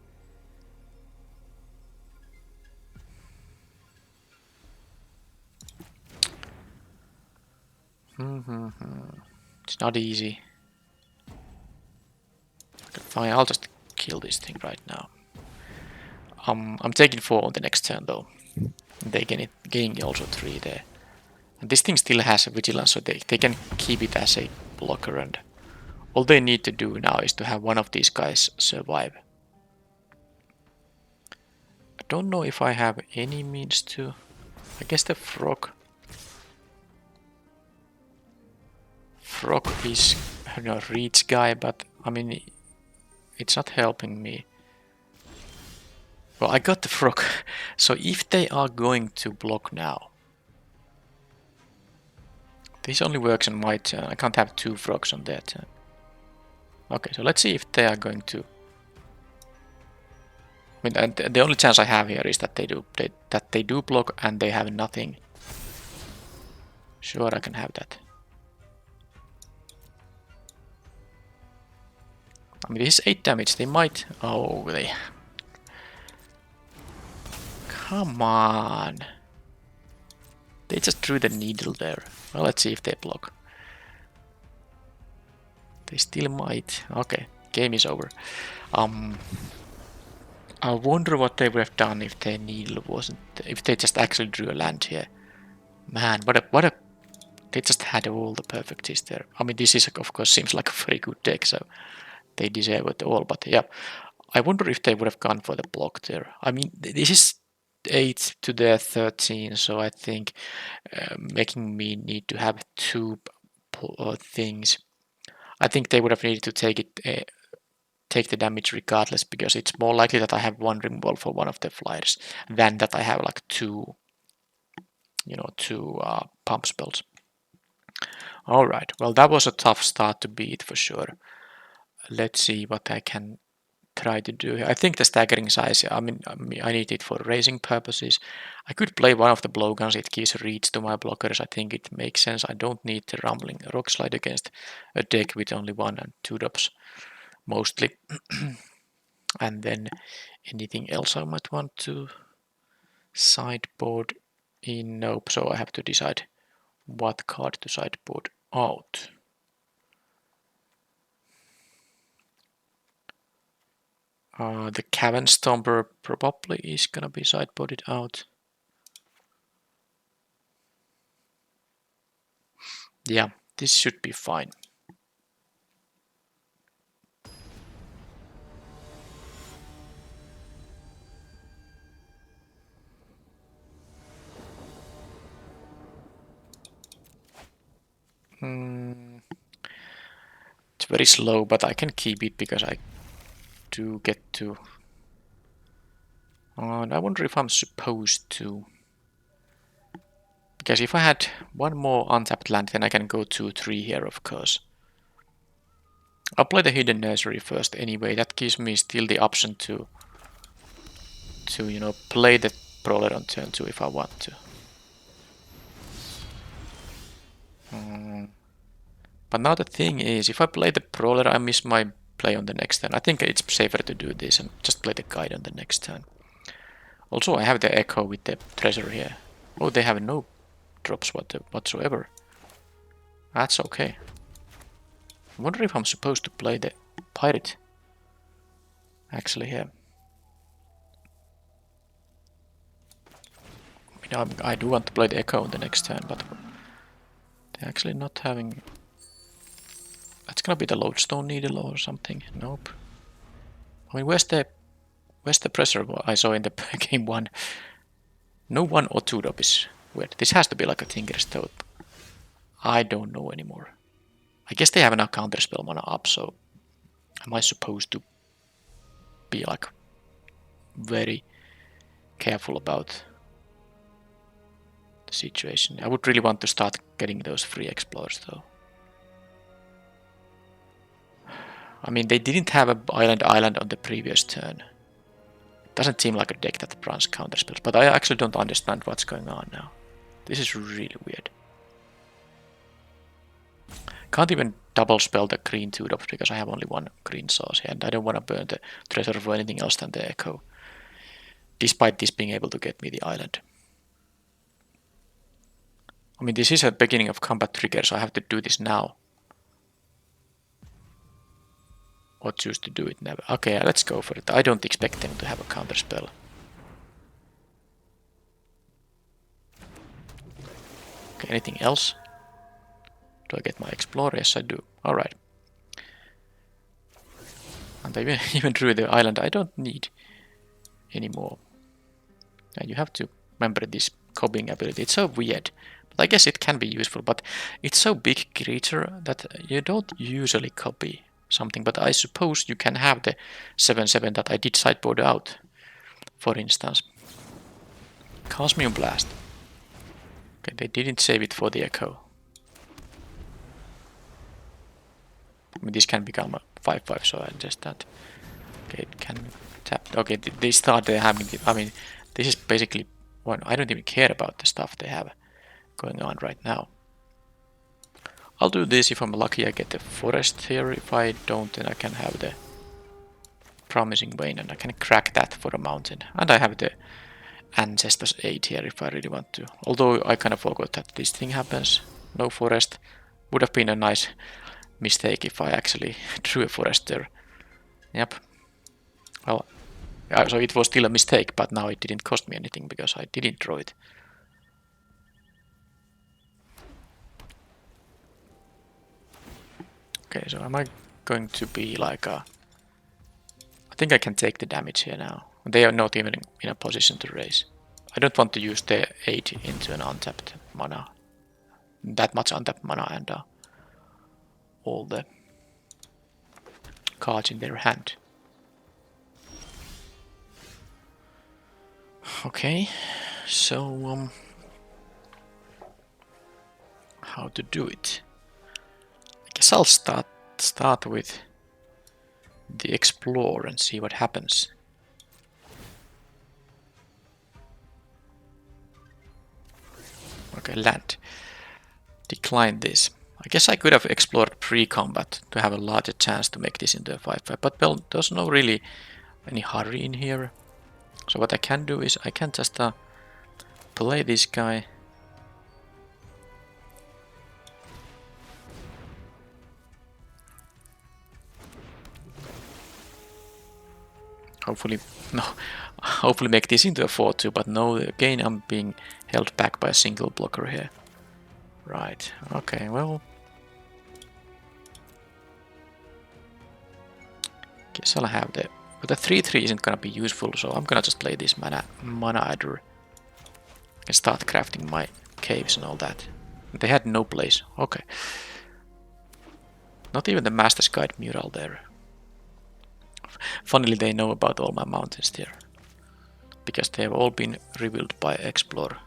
It's not easy. Fine, I'll just kill this thing right now. I'm taking 4 on the next turn though. They gain also 3 there. And this thing still has a vigilance, so they can keep it as a blocker, and all they need to do now is to have one of these guys survive. I don't know if I have any means to... I guess the frog is a reach guy, but I mean, it's not helping me. Well, I got the frog, so if they are going to block now... This only works on my turn. I can't have 2 frogs on their turn. Okay, so let's see if they are going to... I mean, and the only chance I have here is that they do block and they have nothing. Sure, I can have that. I mean, this is 8 damage. They might... Oh, they... Come on. They just drew the needle there. Well, let's see if they block. They still might. Okay, game is over. I wonder what they would have done if their needle wasn't... If they just actually drew a land here. Man, what a... They just had all the perfecties there. I mean, this is, of course, seems like a very good deck, so they deserve it all. But yeah, I wonder if they would have gone for the block there. I mean, this is 8 to their 13, so I think making me need to have two things. I think they would have needed to take the damage regardless, because it's more likely that I have one removal for one of the flyers than that I have like two, two pump spells. Alright, well, that was a tough start to beat for sure. Let's see what I can try to do here. I think the staggering size, I mean, I need it for racing purposes. I could play one of the blowguns, it gives reach to my blockers. I think it makes sense. I don't need the rumbling rock slide against a deck with only 1 and 2 drops, mostly. And then anything else I might want to sideboard in? Nope, so I have to decide what card to sideboard out. The Cavern Stomper probably is gonna be sideboarded out. Yeah, this should be fine. It's very slow, but I can keep it because I do get to... and I wonder if I'm supposed to... Because if I had one more untapped land, then I can go 2-3 here, of course. I'll play the Hidden Nursery first anyway. That gives me still the option to play the Brawler on turn 2 if I want to. But now the thing is, if I play the Brawler, I miss my play on the next turn. I think it's safer to do this and just play the Guide on the next turn. Also, I have the Echo with the Treasure here. Oh, they have no drops whatsoever. That's okay. I wonder if I'm supposed to play the Pirate actually here. I mean, I do want to play the Echo on the next turn, but they're actually not having... That's gonna be the Lodestone Needle or something. Nope. I mean, where's the pressure I saw in the game 1? No 1 or 2 drop is weird. This has to be like a Tinker's Toad. I don't know anymore. I guess they have enough counterspell mana up, so am I supposed to be like very careful about the situation? I would really want to start getting those free explorers though. I mean, they didn't have an island on the previous turn. It doesn't seem like a deck that runs counterspells, but I actually don't understand what's going on now. This is really weird. Can't even double spell the green 2 drops because I have only 1 green source here, and I don't want to burn the treasure for anything else than the Echo, despite this being able to get me the island. I mean, this is a beginning of combat trigger, so I have to do this now. Or choose to do it never. Okay, let's go for it. I don't expect them to have a counterspell. Okay, anything else? Do I get my Explorer? Yes, I do. Alright. And I even drew the island I don't need anymore. And you have to remember this copying ability. It's so weird. But I guess it can be useful, but it's so big creature that you don't usually copy something. But I suppose you can have the 7/7 that I did sideboard out, for instance. Cosmium Blast. Okay, they didn't save it for the Echo. I mean, this can become a 5/5, so I understand. Okay, it can tap. Okay, they start having. I mean, this is basically one. I don't even care about the stuff they have going on right now. I'll do this. If I'm lucky, I get the forest here. If I don't, then I can have the promising vein, and I can crack that for a mountain. And I have the Ancestors 8 here if I really want to. Although I kind of forgot that this thing happens. No forest. Would have been a nice mistake if I actually drew a forest there. Yep. Well, so it was still a mistake, but now it didn't cost me anything because I didn't draw it. Okay, so am I going to be like a... I think I can take the damage here now. They are not even in a position to raise. I don't want to use the 8 into an untapped mana. That much untapped mana and all the cards in their hand. Okay, so how to do it? I guess I'll start with the explore and see what happens. Okay, land. Decline this. I guess I could have explored pre-combat to have a larger chance to make this into a 5-5, but well, there's no really any hurry in here. So what I can do is I can just play this guy. Hopefully, no, hopefully make this into a 4-2, but no, again I'm being held back by a single blocker here. Right, okay, well... Guess I'll have the... But the 3-3 isn't gonna be useful, so I'm gonna just play this mana adder. And start crafting my caves and all that. They had no place, okay. Not even the Master's Guide mural there. Funnily they know about all my mountains there. Because they have all been revealed by Explorer.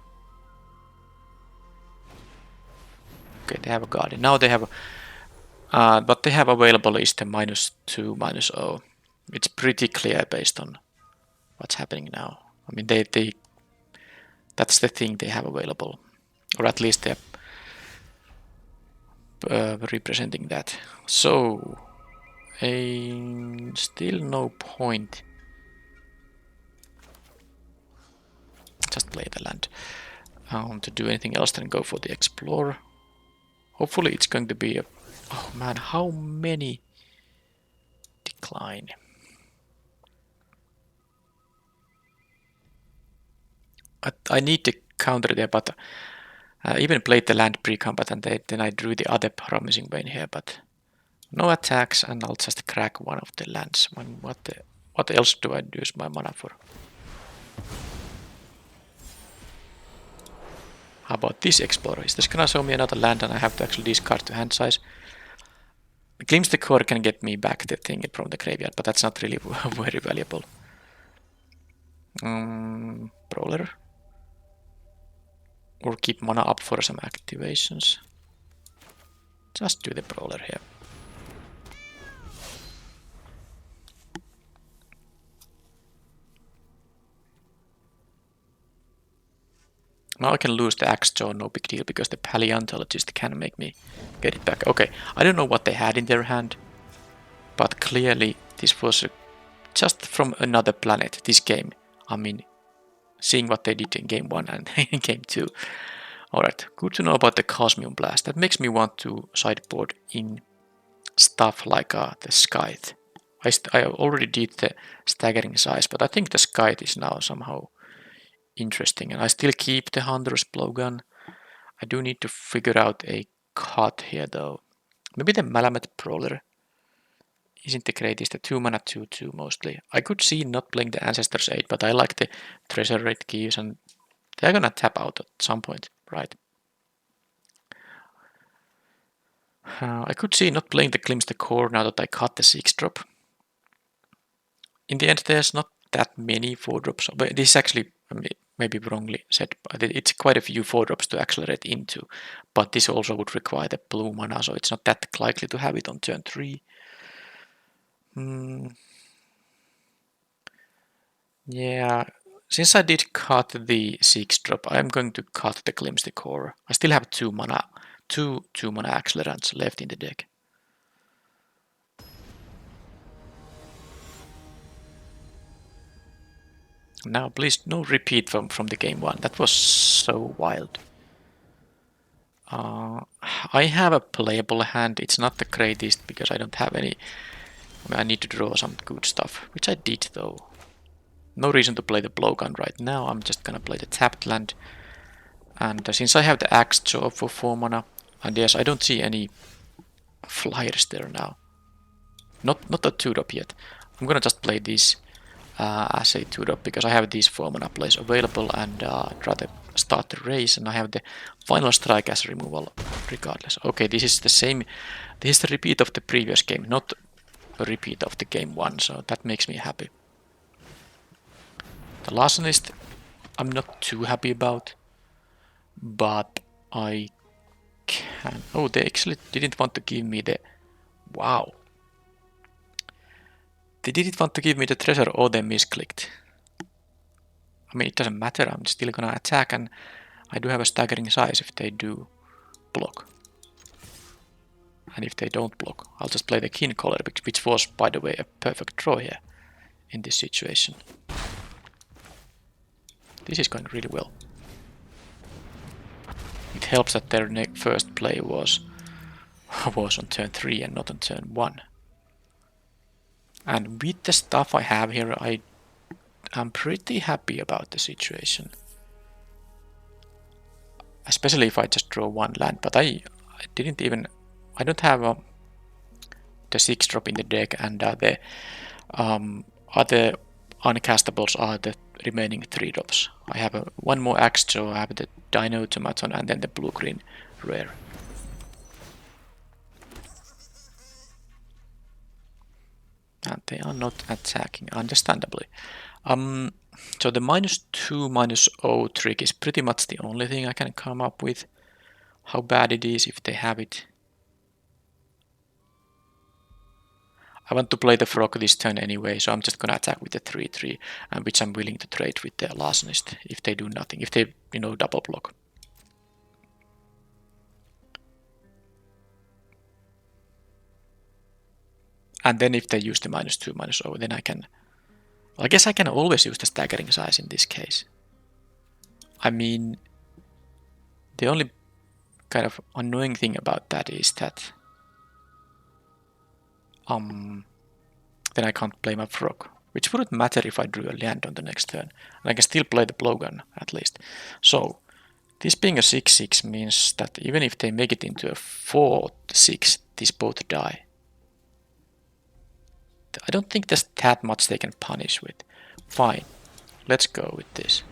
Okay, they have a guardian. Now they have... what they have available is the -2, -0. It's pretty clear based on what's happening now. I mean, that's the thing they have available. Or at least they're representing that. So, still no point. Just play the land. To do anything else than go for the Explorer. Hopefully it's going to be a... Oh man, how many... Decline. I need to counter there, but I even played the land pre-combat and then I drew the other promising vein here, but no attacks and I'll just crack one of the lands. What else do I use my mana for? How about this Explorer? Is this gonna show me another land and I have to actually discard to hand size? Glimpse the Core can get me back the thing from the graveyard, but that's not really very valuable. Brawler. Or keep mana up for some activations. Just do the Brawler here. Now I can lose the Axe Jaw, no big deal, because the Paleontologist can make me get it back. Okay, I don't know what they had in their hand, but clearly this was just from another planet, this game. I mean, seeing what they did in game 1 and in game 2. Alright, good to know about the Cosmium Blast. That makes me want to sideboard in stuff like the Scythe. I already did the Staggering Size, but I think the Scythe is now somehow interesting. And I still keep the Hunter's Blowgun. I do need to figure out a cut here though. Maybe the Malamet Brawler isn't the greatest. The 2 mana 2-2 mostly. I could see not playing the Ancestors 8, but I like the Treasure Rate Keys and they're gonna tap out at some point, right? I could see not playing the Glimpse the Core now that I cut the 6-drop. In the end, there's not that many 4-drops, but this is actually maybe wrongly said, but it's quite a few 4-drops to accelerate into, but this also would require the blue mana, so it's not that likely to have it on turn 3. Yeah, since I did cut the 6-drop, I'm going to cut the Glimpse the Core. I still have 2 mana accelerants left in the deck. Now, please, no repeat from the game 1. That was so wild. I have a playable hand. It's not the greatest because I don't have any. I need to draw some good stuff, which I did though. No reason to play the blowgun right now. I'm just gonna play the tapped land. And since I have the axe jaw for 4 mana, and yes, I don't see any flyers there now. Not a 2-drop yet. I'm gonna just play this as a 2-drop because I have these 4 mana plays available and try to start the race, and I have the final strike as removal regardless. Okay, this is the same. This is the repeat of the previous game, not a repeat of the game 1, so that makes me happy. The Larcenist I'm not too happy about, but I can... Oh, they actually didn't want to give me the... Wow. They didn't want to give me the treasure or they misclicked. I mean, it doesn't matter, I'm still gonna attack and I do have a staggering size if they do block. And if they don't block, I'll just play the kin color, which was, by the way, a perfect draw here in this situation. This is going really well. It helps that their first play was on turn 3 and not on turn 1. And with the stuff I have here, I'm pretty happy about the situation. Especially if I just draw 1 land, but I don't have the 6-drop in the deck, and the other uncastables are the remaining 3-drops. I have 1 more axe, so I have the Dino Automaton and then the blue-green rare. And they are not attacking, understandably. So the -2, -0 trick is pretty much the only thing I can come up with. How bad it is if they have it. I want to play the frog this turn anyway, so I'm just gonna attack with the 3/3, and which I'm willing to trade with the Larcenist if they do nothing, if they, double block. And then if they use the -2, -0, then I can... I guess I can always use the staggering size in this case. I mean, the only kind of annoying thing about that is that then I can't play my frog, which wouldn't matter if I drew a land on the next turn. And I can still play the blowgun at least. So this being a 6/6 means that even if they make it into a 4/6, these both die. I don't think there's that much they can punish with. Fine, let's go with this.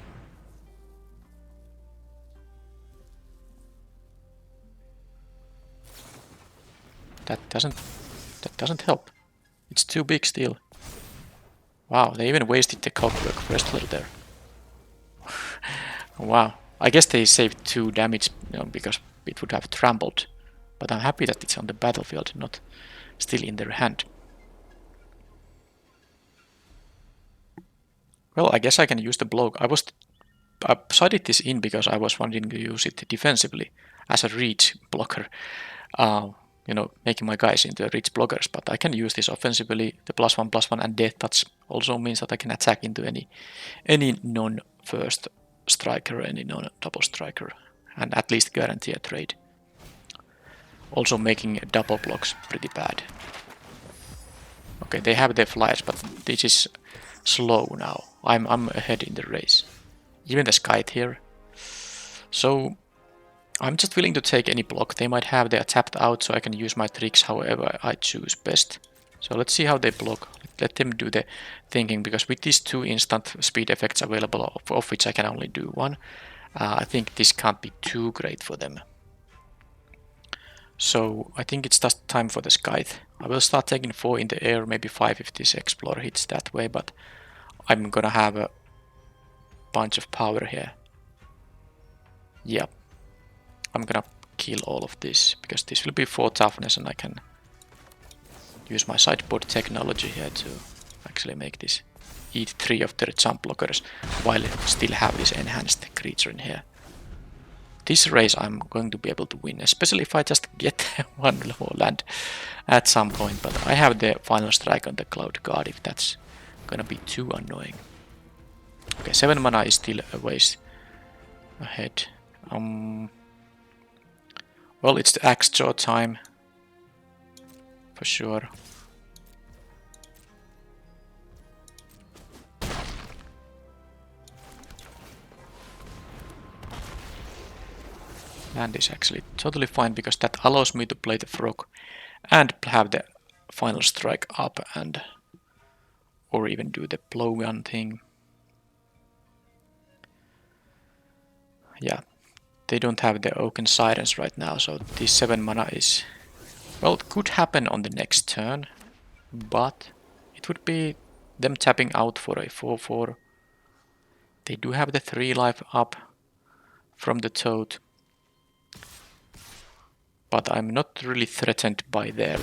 That doesn't help. It's too big still. Wow, they even wasted the clockwork wrestler there. Wow, I guess they saved 2 damage, because it would have trampled. But I'm happy that it's on the battlefield, not still in their hand. Well, I guess I can use the blow. I sided this in because I was wanting to use it defensively as a reach blocker. Making my guys into reach blockers, but I can use this offensively. The +1/+1 and death touch also means that I can attack into any non-first striker, any non-double striker, and at least guarantee a trade. Also making double blocks pretty bad. Okay, they have their flyers, but this is slow now. I'm ahead in the race. Even the Scythe here. So I'm just willing to take any block. They might have their tapped out, so I can use my tricks however I choose best. So let's see how they block. Let them do the thinking, because with these 2 instant speed effects available, of which I can only do 1, I think this can't be too great for them. So I think it's just time for the Scythe. I will start taking 4 in the air, maybe 5 if this Explorer hits that way, but I'm gonna have a bunch of power here. Yep. I'm gonna kill all of this, because this will be 4 toughness and I can use my sideboard technology here to actually make this eat 3 of their jump blockers while still have this enhanced creature in here. This race I'm going to be able to win, especially if I just get 1 more land at some point, but I have the final strike on the Cloud Guard if that's gonna be too annoying. Okay, 7 mana is still a ways ahead. Well, it's the axe jaw time for sure. Land is actually totally fine because that allows me to play the frog and have the final strike up and or even do the blow gun thing. Yeah, they don't have the Oaken Sirens right now, so this 7 mana is... Well, it could happen on the next turn, but it would be them tapping out for a 4-4. They do have the 3 life up from the Toad, but I'm not really threatened by their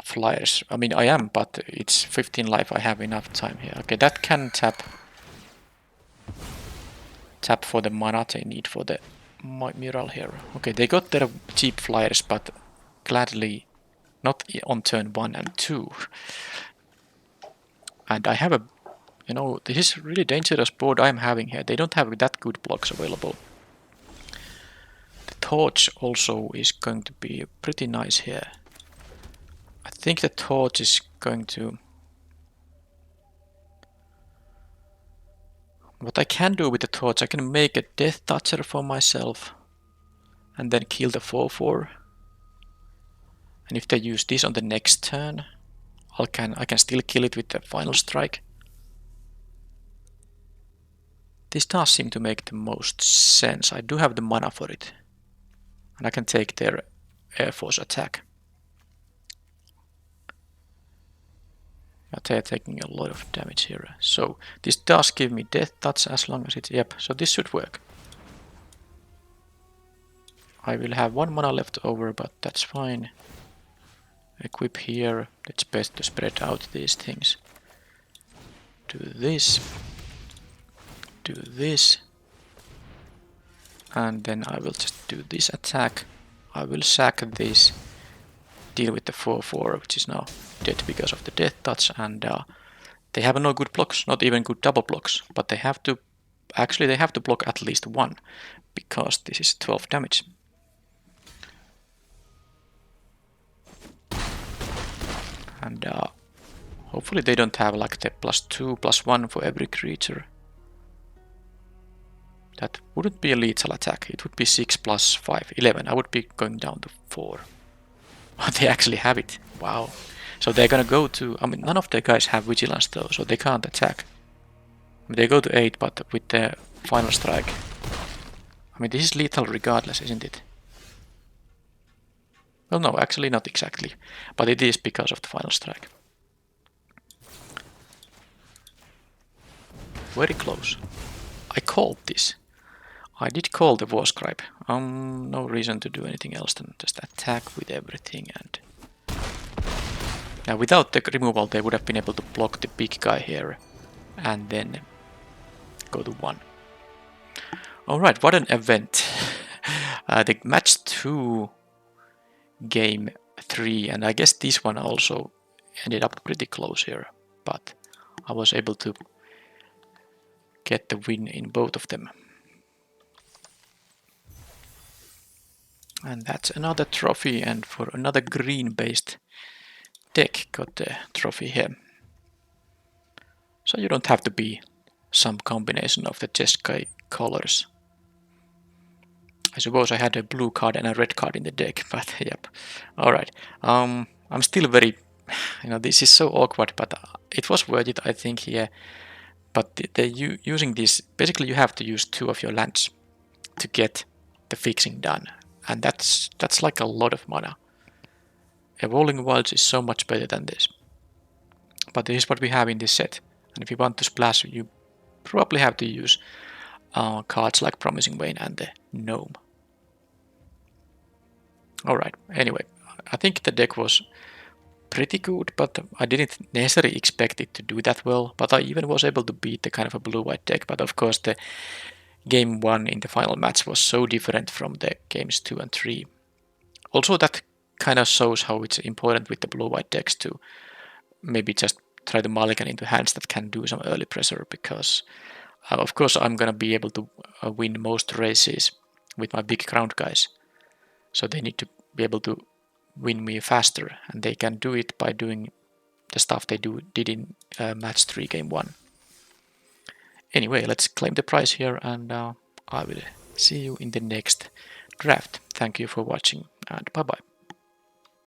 flyers. I mean, I am, but it's 15 life. I have enough time here. Okay, that can tap for the mana they need for the mural here. Okay, they got their cheap flyers, but gladly not on turn 1 and 2. And I have a, you know, this is really dangerous board I'm having here. They don't have that good blocks available. The torch also is going to be pretty nice here. I think the torch is going to... What I can do with the torch, I can make a Death Toucher for myself and then kill the 4-4. And if they use this on the next turn, I can still kill it with the final strike. This does seem to make the most sense. I do have the mana for it. And I can take their Air Force attack. But they are taking a lot of damage here. So this does give me Death Touch as long as it's... Yep, so this should work. I will have 1 mana left over, but that's fine. Equip here. It's best to spread out these things. Do this. Do this. And then I will just do this attack. I will sack this. Deal with the 4-4, which is now dead because of the Death Touch. And they have no good blocks, not even good double blocks. But they have to... Actually, they have to block at least 1. Because this is 12 damage. And hopefully they don't have like the +2, +1 for every creature. That wouldn't be a lethal attack. It would be 6 + 5, 11. I would be going down to 4. They actually have it. Wow. So they're gonna go to... I mean, none of the guys have Vigilance though, so they can't attack. I mean, they go to 8, but with the final strike... I mean, this is lethal regardless, isn't it? Well, no, actually not exactly. But it is because of the final strike. Very close. I called this. I did call the Warscribe. No reason to do anything else than just attack with everything. And now without the removal they would have been able to block the big guy here. And then go to 1. Alright, what an event. The match 2... Game 3, and I guess this one also ended up pretty close here, but I was able to get the win in both of them. And that's another trophy, and for another green-based deck got the trophy here. So you don't have to be some combination of the Jeskai colors. I suppose I had a blue card and a red card in the deck, but yep. Alright, I'm still very... You know, this is so awkward, but it was worth it, I think, here. But using this... Basically, you have to use 2 of your lands to get the fixing done. And that's like a lot of mana. Evolving Wilds is so much better than this. But this is what we have in this set. And if you want to splash, you probably have to use cards like Promising Vein and the Gnome. Alright, anyway, I think the deck was pretty good, but I didn't necessarily expect it to do that well. But I even was able to beat the kind of a blue-white deck. But of course the game 1 in the final match was so different from the games 2 and 3. Also that kind of shows how it's important with the blue-white decks to maybe just try to mulligan into hands that can do some early pressure, because of course I'm gonna be able to win most races with my big ground guys. So they need to be able to win me faster, and they can do it by doing the stuff they did in match 3 game 1. Anyway, let's claim the prize here, and I will see you in the next draft. Thank you for watching, and bye bye.